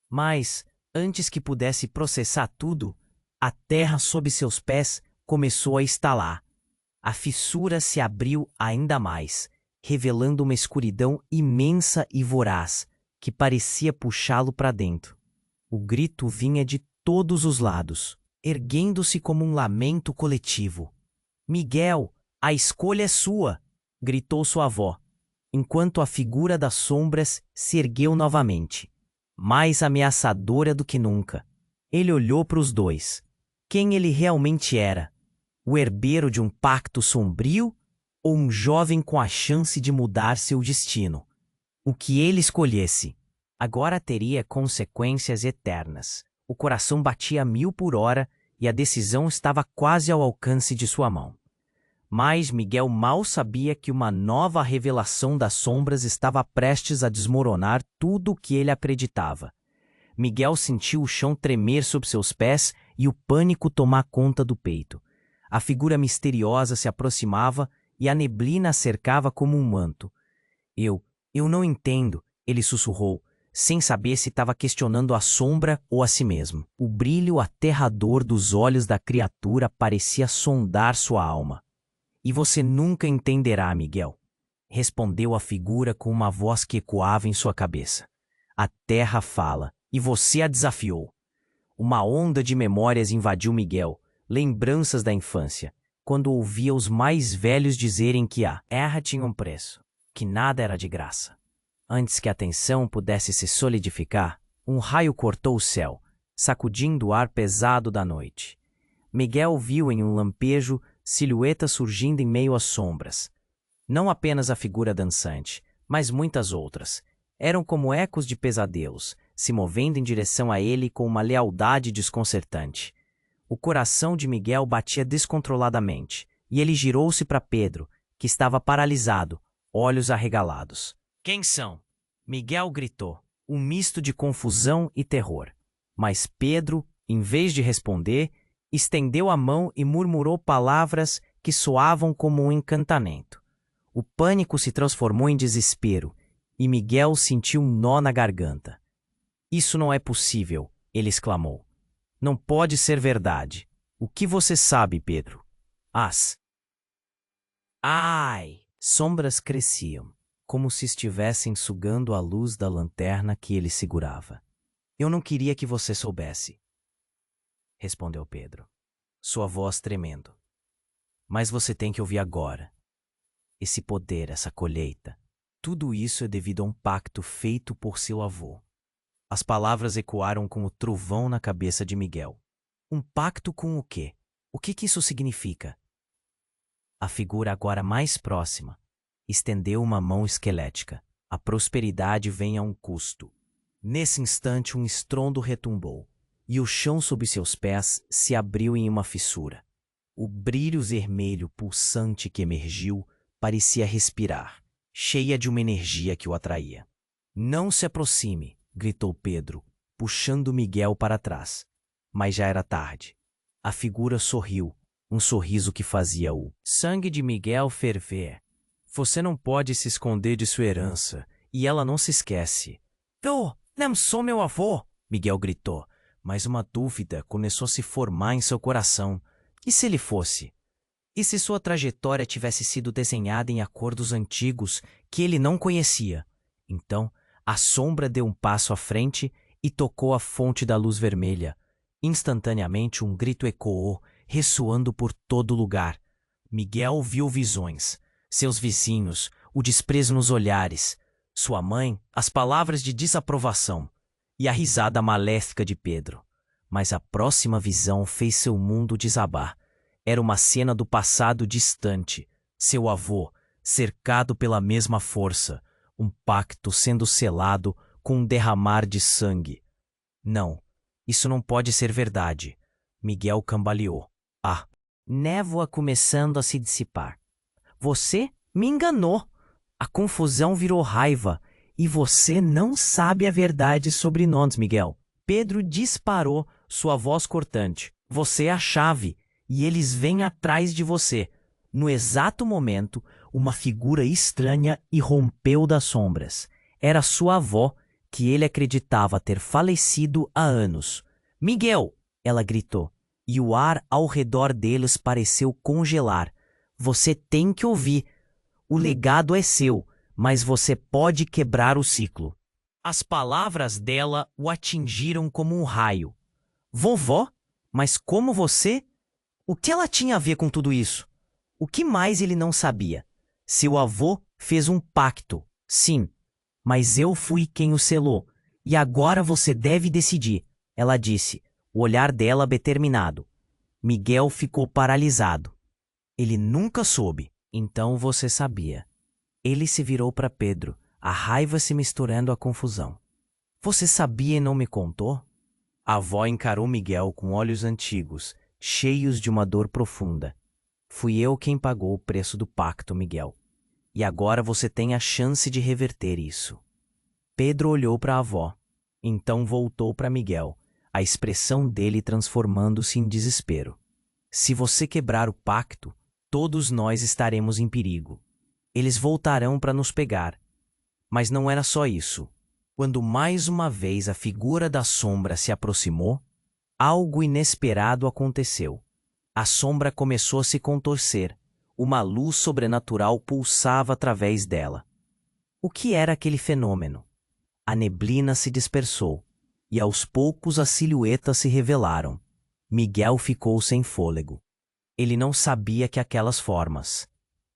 Mas, antes que pudesse processar tudo, a terra sob seus pés começou a estalar. A fissura se abriu ainda mais, revelando uma escuridão imensa e voraz, que parecia puxá-lo para dentro. O grito vinha de todos os lados, erguendo-se como um lamento coletivo. Miguel, a escolha é sua! Gritou sua avó, enquanto a figura das sombras se ergueu novamente, mais ameaçadora do que nunca. Ele olhou para os dois. Quem ele realmente era? O herdeiro de um pacto sombrio ou um jovem com a chance de mudar seu destino? O que ele escolhesse agora teria consequências eternas. O coração batia a 1000 por hora e a decisão estava quase ao alcance de sua mão. Mas Miguel mal sabia que uma nova revelação das sombras estava prestes a desmoronar tudo o que ele acreditava. Miguel sentiu o chão tremer sob seus pés e o pânico tomar conta do peito. A figura misteriosa se aproximava e a neblina a cercava como um manto. Eu não entendo, ele sussurrou, sem saber se estava questionando a sombra ou a si mesmo. O brilho aterrador dos olhos da criatura parecia sondar sua alma. E você nunca entenderá, Miguel, respondeu a figura com uma voz que ecoava em sua cabeça. A terra fala, e você a desafiou. Uma onda de memórias invadiu Miguel, lembranças da infância, quando ouvia os mais velhos dizerem que a terra tinha um preço, que nada era de graça. Antes que a tensão pudesse se solidificar, um raio cortou o céu, sacudindo o ar pesado da noite. Miguel viu em um lampejo silhuetas surgindo em meio às sombras. Não apenas a figura dançante, mas muitas outras. Eram como ecos de pesadelos, se movendo em direção a ele com uma lealdade desconcertante. O coração de Miguel batia descontroladamente, e ele girou-se para Pedro, que estava paralisado, olhos arregalados. Quem são? Miguel gritou, um misto de confusão e terror. Mas Pedro, em vez de responder, estendeu a mão e murmurou palavras que soavam como um encantamento. O pânico se transformou em desespero, e Miguel sentiu um nó na garganta. Isso não é possível, ele exclamou. Não pode ser verdade. O que você sabe, Pedro? Ai! Sombras cresciam, como se estivessem sugando a luz da lanterna que ele segurava. Eu não queria que você soubesse, respondeu Pedro, sua voz tremendo. Mas você tem que ouvir agora. Esse poder, essa colheita, tudo isso é devido a um pacto feito por seu avô. As palavras ecoaram como trovão na cabeça de Miguel. Um pacto com o quê? O que isso significa? A figura agora mais próxima estendeu uma mão esquelética. A prosperidade vem a um custo. Nesse instante, um estrondo retumbou, e o chão sob seus pés se abriu em uma fissura. O brilho vermelho pulsante que emergiu parecia respirar, cheia de uma energia que o atraía. Não se aproxime, gritou Pedro, puxando Miguel para trás. Mas já era tarde. A figura sorriu, um sorriso que fazia o sangue de Miguel ferver. Você não pode se esconder de sua herança, e ela não se esquece. Eu não sou meu avô, Miguel gritou, mas uma dúvida começou a se formar em seu coração. E se ele fosse? E se sua trajetória tivesse sido desenhada em acordos antigos que ele não conhecia? Então, a sombra deu um passo à frente e tocou a fonte da luz vermelha. Instantaneamente, um grito ecoou, ressoando por todo lugar. Miguel viu visões, seus vizinhos, o desprezo nos olhares, sua mãe, as palavras de desaprovação e a risada maléfica de Pedro. Mas a próxima visão fez seu mundo desabar. Era uma cena do passado distante, seu avô, cercado pela mesma força, um pacto sendo selado com um derramar de sangue. Não, isso não pode ser verdade. Miguel cambaleou. Ah, névoa começando a se dissipar. Você me enganou. A confusão virou raiva. E você não sabe a verdade sobre nós, Miguel. Pedro disparou, sua voz cortante. Você é a chave, e eles vêm atrás de você. No exato momento, uma figura estranha irrompeu das sombras. Era sua avó, que ele acreditava ter falecido há anos. Miguel! Ela gritou, e o ar ao redor deles pareceu congelar. Você tem que ouvir. O legado é seu, mas você pode quebrar o ciclo. As palavras dela o atingiram como um raio. Vovó? Mas como você? O que ela tinha a ver com tudo isso? O que mais ele não sabia? Seu avô fez um pacto, sim, mas eu fui quem o selou. E agora você deve decidir, ela disse, o olhar dela determinado. Miguel ficou paralisado. Ele nunca soube. Então você sabia. Ele se virou para Pedro, a raiva se misturando à confusão. Você sabia e não me contou? A avó encarou Miguel com olhos antigos, cheios de uma dor profunda. Fui eu quem pagou o preço do pacto, Miguel. E agora você tem a chance de reverter isso. Pedro olhou para a avó. Então voltou para Miguel, a expressão dele transformando-se em desespero. Se você quebrar o pacto, todos nós estaremos em perigo. Eles voltarão para nos pegar. Mas não era só isso. Quando mais uma vez a figura da sombra se aproximou, algo inesperado aconteceu. A sombra começou a se contorcer. Uma luz sobrenatural pulsava através dela. O que era aquele fenômeno? A neblina se dispersou, e aos poucos as silhuetas se revelaram. Miguel ficou sem fôlego. Ele não sabia que aquelas formas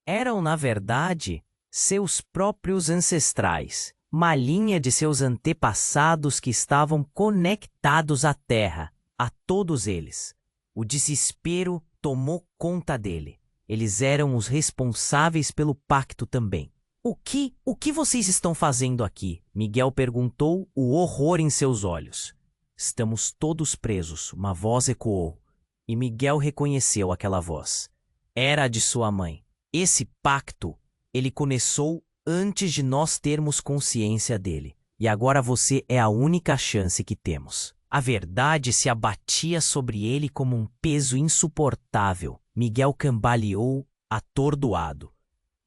eram, na verdade, seus próprios ancestrais, uma linha de seus antepassados que estavam conectados à terra, a todos eles. O desespero tomou conta dele. Eles eram os responsáveis pelo pacto também. O que vocês estão fazendo aqui? Miguel perguntou, o horror em seus olhos. Estamos todos presos, uma voz ecoou. E Miguel reconheceu aquela voz. Era a de sua mãe. Esse pacto, ele começou antes de nós termos consciência dele. E agora você é a única chance que temos. A verdade se abatia sobre ele como um peso insuportável. Miguel cambaleou, atordoado.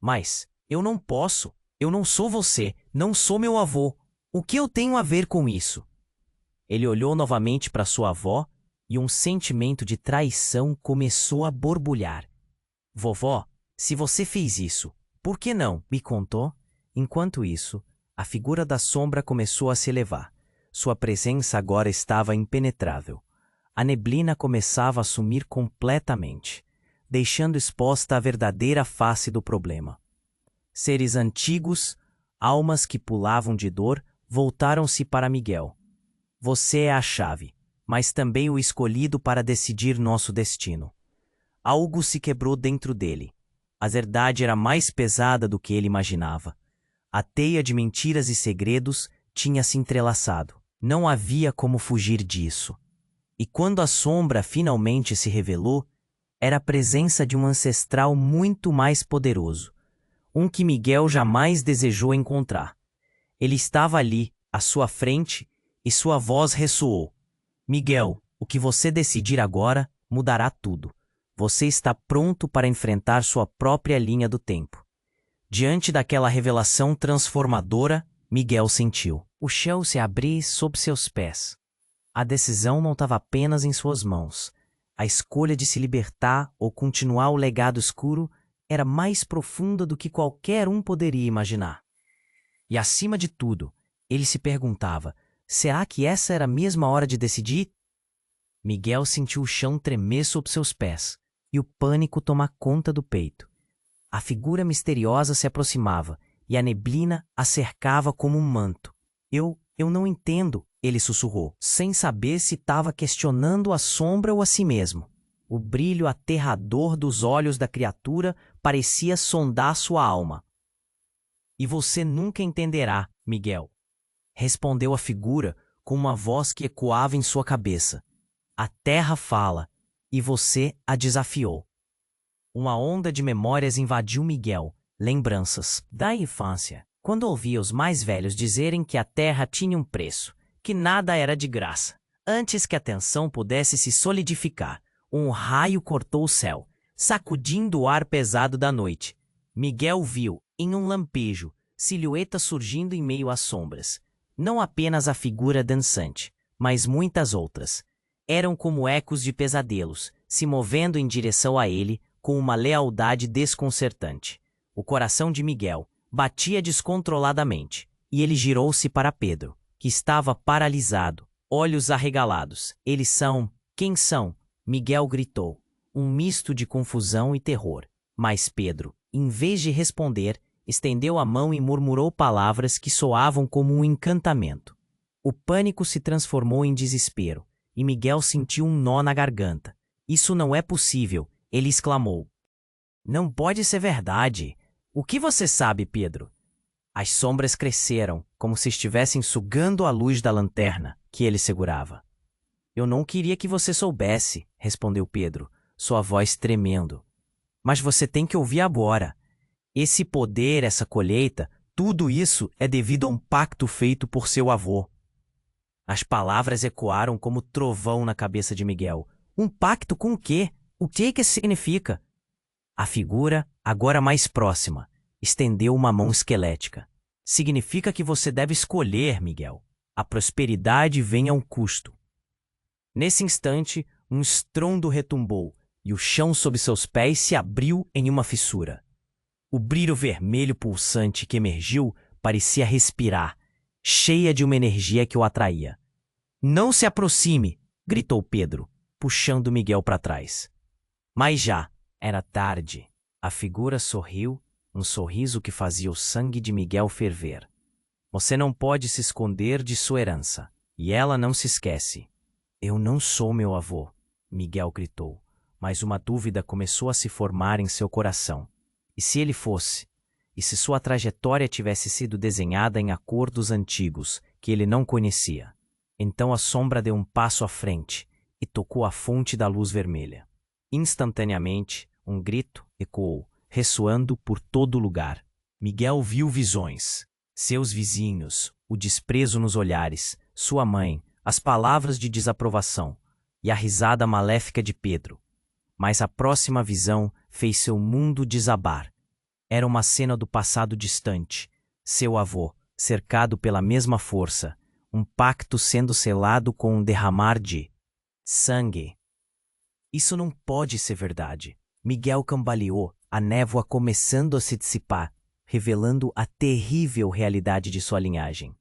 Mas eu não posso. Eu não sou você. Não sou meu avô. O que eu tenho a ver com isso? Ele olhou novamente para sua avó e um sentimento de traição começou a borbulhar. Vovó, Se você fez isso, por que não me contou? Enquanto isso, a figura da sombra começou a se elevar. Sua presença agora estava impenetrável. A neblina começava a sumir completamente, deixando exposta a verdadeira face do problema. Seres antigos, almas que pulavam de dor, voltaram-se para Miguel. Você é a chave, mas também o escolhido para decidir nosso destino. Algo se quebrou dentro dele. A verdade era mais pesada do que ele imaginava. A teia de mentiras e segredos tinha se entrelaçado. Não havia como fugir disso. E quando a sombra finalmente se revelou, era a presença de um ancestral muito mais poderoso, um que Miguel jamais desejou encontrar. Ele estava ali, à sua frente, e sua voz ressoou. Miguel, o que você decidir agora mudará tudo. Você está pronto para enfrentar sua própria linha do tempo. Diante daquela revelação transformadora, Miguel sentiu o chão se abrir sob seus pés. A decisão não estava apenas em suas mãos. A escolha de se libertar ou continuar o legado escuro era mais profunda do que qualquer um poderia imaginar. E acima de tudo, ele se perguntava, será que essa era a mesma hora de decidir? Miguel sentiu o chão tremer sob seus pés e o pânico tomar conta do peito. A figura misteriosa se aproximava e a neblina a cercava como um manto. Eu não entendo, ele sussurrou, sem saber se estava questionando a sombra ou a si mesmo. O brilho aterrador dos olhos da criatura parecia sondar sua alma. E você nunca entenderá, Miguel, respondeu a figura com uma voz que ecoava em sua cabeça. A terra fala, e você a desafiou. Uma onda de memórias invadiu Miguel, lembranças da infância, quando ouvia os mais velhos dizerem que a terra tinha um preço, que nada era de graça. Antes que a tensão pudesse se solidificar, um raio cortou o céu, sacudindo o ar pesado da noite. Miguel viu, em um lampejo, silhuetas surgindo em meio às sombras. Não apenas a figura dançante, mas muitas outras. Eram como ecos de pesadelos, se movendo em direção a ele com uma lealdade desconcertante. O coração de Miguel batia descontroladamente, e ele girou-se para Pedro, que estava paralisado, olhos arregalados. Eles são... Quem são? Miguel gritou, um misto de confusão e terror. Mas Pedro, em vez de responder, estendeu a mão e murmurou palavras que soavam como um encantamento. O pânico se transformou em desespero, e Miguel sentiu um nó na garganta. Isso não é possível, ele exclamou. Não pode ser verdade. O que você sabe, Pedro? As sombras cresceram, como se estivessem sugando a luz da lanterna que ele segurava. Eu não queria que você soubesse, respondeu Pedro, sua voz tremendo. Mas você tem que ouvir agora. Esse poder, essa colheita, tudo isso é devido a um pacto feito por seu avô. As palavras ecoaram como trovão na cabeça de Miguel. Um pacto com o quê? O que isso significa? A figura, agora mais próxima, estendeu uma mão esquelética. Significa que você deve escolher, Miguel. A prosperidade vem a um custo. Nesse instante, um estrondo retumbou e o chão sob seus pés se abriu em uma fissura. O brilho vermelho pulsante que emergiu parecia respirar, cheia de uma energia que o atraía. Não se aproxime! Gritou Pedro, puxando Miguel para trás. Mas já era tarde. A figura sorriu, um sorriso que fazia o sangue de Miguel ferver. Você não pode se esconder de sua herança. E ela não se esquece. Eu não sou meu avô, Miguel gritou, mas uma dúvida começou a se formar em seu coração. E se ele fosse? E se sua trajetória tivesse sido desenhada em acordos antigos que ele não conhecia? Então a sombra deu um passo à frente e tocou a fonte da luz vermelha. Instantaneamente, um grito ecoou, ressoando por todo lugar. Miguel viu visões. Seus vizinhos, o desprezo nos olhares, sua mãe, as palavras de desaprovação e a risada maléfica de Pedro. Mas a próxima visão fez seu mundo desabar. Era uma cena do passado distante. Seu avô, cercado pela mesma força, um pacto sendo selado com um derramar de sangue. Isso não pode ser verdade. Miguel cambaleou, a névoa começando a se dissipar, revelando a terrível realidade de sua linhagem.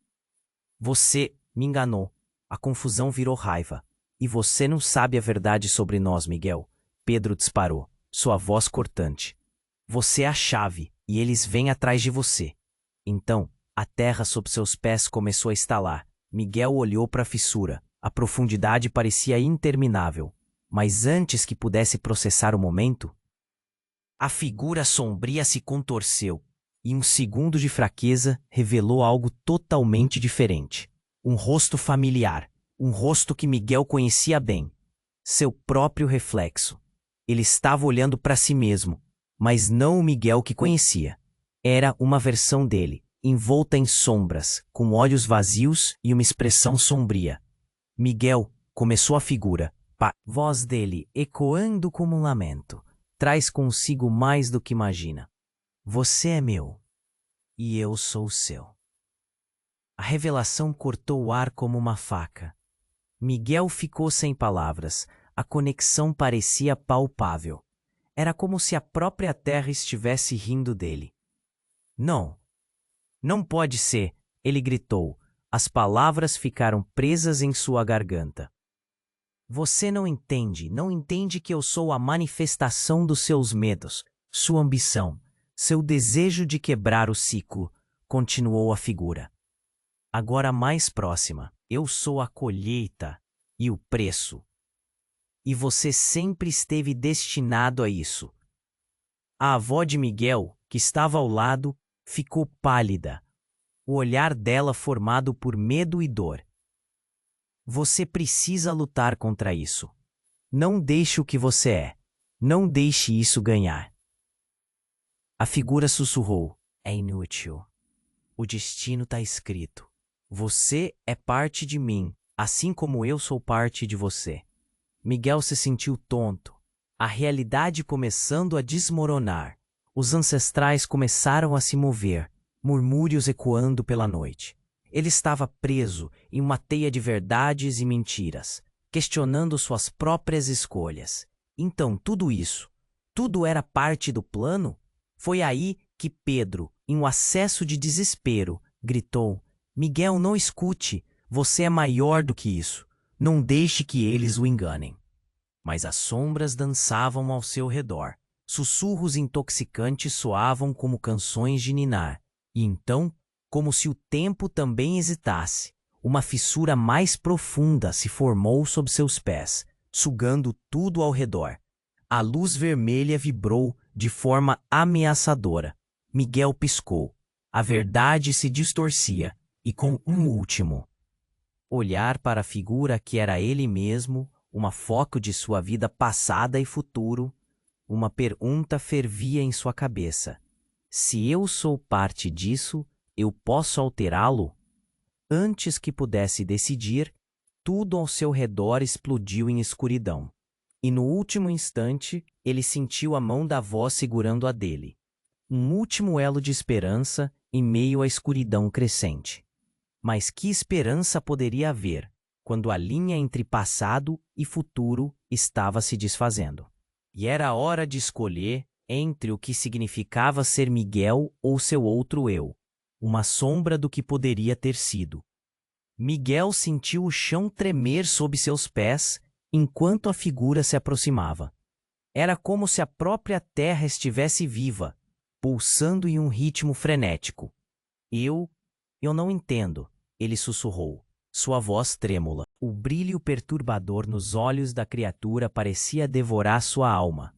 Você me enganou. A confusão virou raiva. E você não sabe a verdade sobre nós, Miguel. Pedro disparou, sua voz cortante. Você é a chave, e eles vêm atrás de você. Então, a terra sob seus pés começou a estalar. Miguel olhou para a fissura. A profundidade parecia interminável. Mas antes que pudesse processar o momento, a figura sombria se contorceu, e um segundo de fraqueza revelou algo totalmente diferente. Um rosto familiar, um rosto que Miguel conhecia bem. Seu próprio reflexo. Ele estava olhando para si mesmo, mas não o Miguel que conhecia. Era uma versão dele, envolta em sombras, com olhos vazios e uma expressão sombria. Miguel, começou a figura. Voz dele ecoando como um lamento. Traz consigo mais do que imagina. Você é meu, e eu sou seu. A revelação cortou o ar como uma faca. Miguel ficou sem palavras. A conexão parecia palpável. Era como se a própria terra estivesse rindo dele. Não. Não pode ser, ele gritou. As palavras ficaram presas em sua garganta. Você não entende que eu sou a manifestação dos seus medos, sua ambição, seu desejo de quebrar o ciclo, continuou a figura. Agora mais próxima, eu sou a colheita e o preço. E você sempre esteve destinado a isso. A avó de Miguel, que estava ao lado, ficou pálida, o olhar dela formado por medo e dor. Você precisa lutar contra isso. Não deixe o que você é. Não deixe isso ganhar. A figura sussurrou. É inútil. O destino está escrito. Você é parte de mim, assim como eu sou parte de você. Miguel se sentiu tonto. A realidade começando a desmoronar. Os ancestrais começaram a se mover, murmúrios ecoando pela noite. Ele estava preso em uma teia de verdades e mentiras, questionando suas próprias escolhas. Então, tudo era parte do plano? Foi aí que Pedro, em um acesso de desespero, gritou: Miguel, não escute, você é maior do que isso. Não deixe que eles o enganem. Mas as sombras dançavam ao seu redor. Sussurros intoxicantes soavam como canções de ninar. E então, como se o tempo também hesitasse, uma fissura mais profunda se formou sob seus pés, sugando tudo ao redor. A luz vermelha vibrou de forma ameaçadora. Miguel piscou. A verdade se distorcia, e com um último olhar para a figura que era ele mesmo, uma foco de sua vida passada e futuro, uma pergunta fervia em sua cabeça. Se eu sou parte disso, eu posso alterá-lo? Antes que pudesse decidir, tudo ao seu redor explodiu em escuridão. E no último instante, ele sentiu a mão da avó segurando a dele. Um último elo de esperança em meio à escuridão crescente. Mas que esperança poderia haver, quando a linha entre passado e futuro estava se desfazendo? E era hora de escolher entre o que significava ser Miguel ou seu outro eu, uma sombra do que poderia ter sido. Miguel sentiu o chão tremer sob seus pés enquanto a figura se aproximava. Era como se a própria terra estivesse viva, pulsando em um ritmo frenético. Eu não entendo, ele sussurrou, sua voz trêmula. O brilho perturbador nos olhos da criatura parecia devorar sua alma.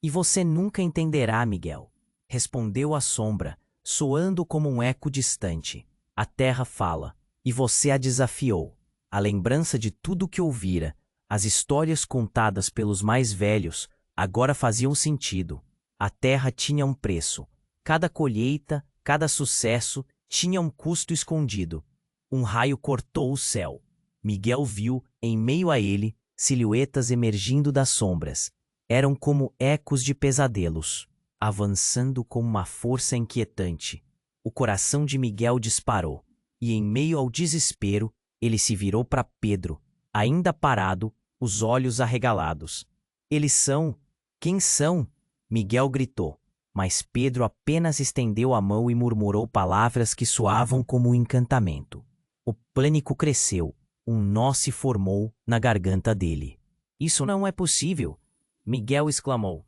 E você nunca entenderá, Miguel, respondeu a sombra, soando como um eco distante. A terra fala, e você a desafiou. A lembrança de tudo que ouvira, as histórias contadas pelos mais velhos, agora faziam sentido. A terra tinha um preço. Cada colheita, cada sucesso, tinha um custo escondido. Um raio cortou o céu. Miguel viu, em meio a ele, silhuetas emergindo das sombras. Eram como ecos de pesadelos, avançando com uma força inquietante. O coração de Miguel disparou, e em meio ao desespero, ele se virou para Pedro, ainda parado, os olhos arregalados. Eles são? Quem são? Miguel gritou. mas Pedro apenas estendeu a mão e murmurou palavras que soavam como um encantamento. O pânico cresceu, um nó se formou na garganta dele. Isso não é possível, Miguel exclamou.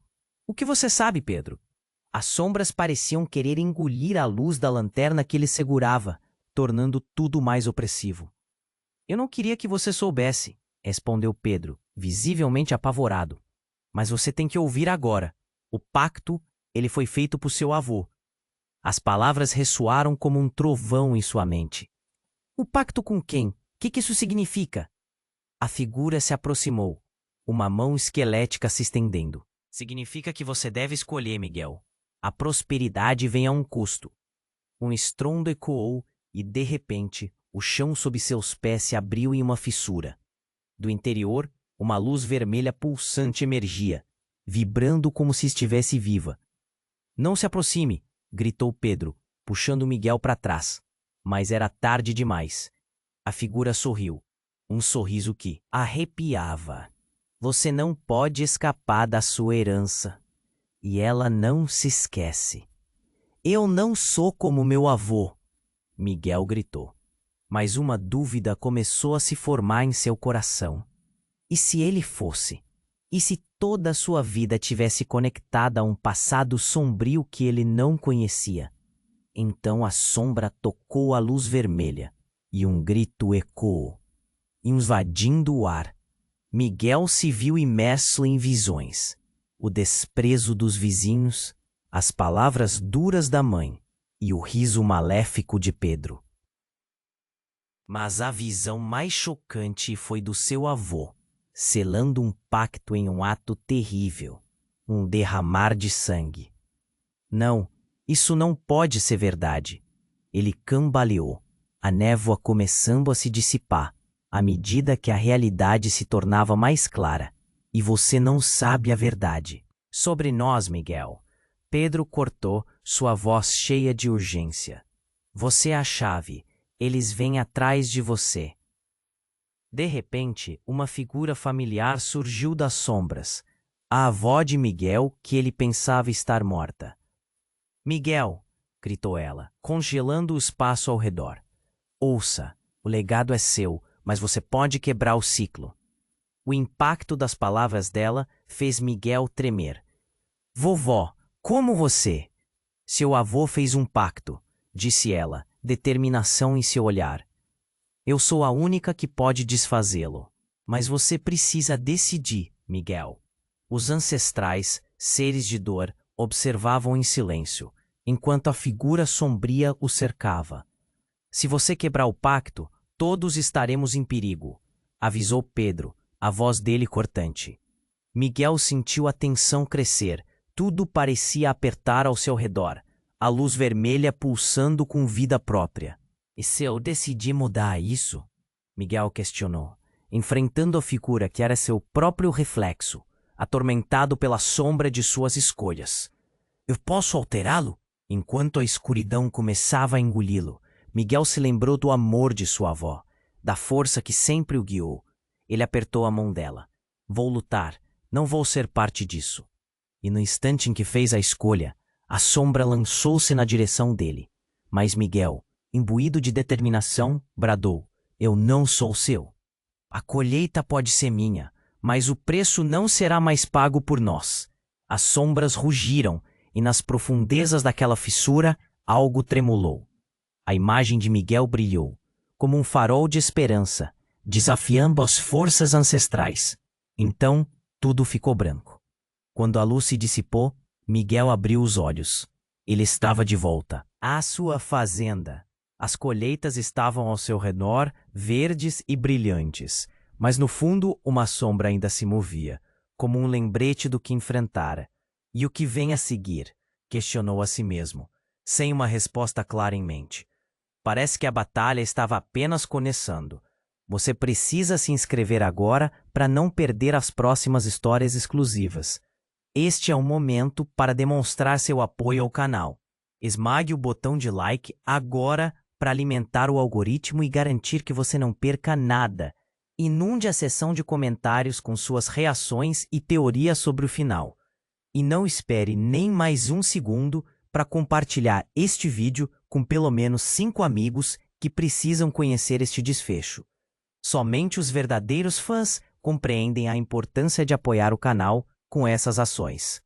O que você sabe, Pedro? As sombras pareciam querer engolir a luz da lanterna que ele segurava, tornando tudo mais opressivo. Eu não queria que você soubesse, respondeu Pedro, visivelmente apavorado. Mas você tem que ouvir agora. O pacto, ele foi feito por seu avô. As palavras ressoaram como um trovão em sua mente. O pacto com quem? O que isso significa? A figura se aproximou, uma mão esquelética se estendendo. Significa que você deve escolher, Miguel. A prosperidade vem a um custo. Um estrondo ecoou e, de repente, o chão sob seus pés se abriu em uma fissura. Do interior, uma luz vermelha pulsante emergia, vibrando como se estivesse viva. Não se aproxime, gritou Pedro, puxando Miguel para trás. Mas era tarde demais. A figura sorriu, um sorriso que arrepiava. Você não pode escapar da sua herança. E ela não se esquece. Eu não sou como meu avô, Miguel gritou. Mas uma dúvida começou a se formar em seu coração. E se ele fosse? E se toda a sua vida tivesse conectada a um passado sombrio que ele não conhecia? Então a sombra tocou a luz vermelha e um grito ecoou, invadindo o ar. Miguel se viu imerso em visões. O desprezo dos vizinhos, as palavras duras da mãe e o riso maléfico de Pedro. Mas a visão mais chocante foi do seu avô, selando um pacto em um ato terrível, um derramar de sangue. Não, isso não pode ser verdade. Ele cambaleou, a névoa começando a se dissipar, à medida que a realidade se tornava mais clara. E você não sabe a verdade. Sobre nós, Miguel. Pedro cortou, sua voz cheia de urgência. Você é a chave. Eles vêm atrás de você. De repente, uma figura familiar surgiu das sombras. A avó de Miguel, que ele pensava estar morta. Miguel, gritou ela, congelando o espaço ao redor. Ouça, o legado é seu, mas você pode quebrar o ciclo. O impacto das palavras dela fez Miguel tremer. Vovó, como você? Seu avô fez um pacto, disse ela, determinação em seu olhar. Eu sou a única que pode desfazê-lo. Mas você precisa decidir, Miguel. Os ancestrais, seres de dor, observavam em silêncio, enquanto a figura sombria o cercava. Se você quebrar o pacto, todos estaremos em perigo, avisou Pedro, a voz dele cortante. Miguel sentiu a tensão crescer, tudo parecia apertar ao seu redor, a luz vermelha pulsando com vida própria. E se eu decidir mudar isso? Miguel questionou, enfrentando a figura que era seu próprio reflexo, atormentado pela sombra de suas escolhas. Eu posso alterá-lo? Enquanto a escuridão começava a engoli-lo, Miguel se lembrou do amor de sua avó, da força que sempre o guiou. Ele apertou a mão dela. Vou lutar, não vou ser parte disso. E no instante em que fez a escolha, a sombra lançou-se na direção dele. Mas Miguel, imbuído de determinação, bradou: Eu não sou seu. A colheita pode ser minha, mas o preço não será mais pago por nós. As sombras rugiram, e nas profundezas daquela fissura, algo tremulou. A imagem de Miguel brilhou, como um farol de esperança, desafiando as forças ancestrais. Então, tudo ficou branco. Quando a luz se dissipou, Miguel abriu os olhos. Ele estava de volta à sua fazenda. As colheitas estavam ao seu redor, verdes e brilhantes, mas no fundo uma sombra ainda se movia, como um lembrete do que enfrentara. E o que vem a seguir? Questionou a si mesmo, sem uma resposta clara em mente. Parece que a batalha estava apenas começando. Você precisa se inscrever agora para não perder as próximas histórias exclusivas. Este é o momento para demonstrar seu apoio ao canal. Esmague o botão de like agora para alimentar o algoritmo e garantir que você não perca nada. Inunde a seção de comentários com suas reações e teorias sobre o final. E não espere nem mais um segundo para compartilhar este vídeo com pelo menos 5 amigos que precisam conhecer este desfecho. Somente os verdadeiros fãs compreendem a importância de apoiar o canal com essas ações.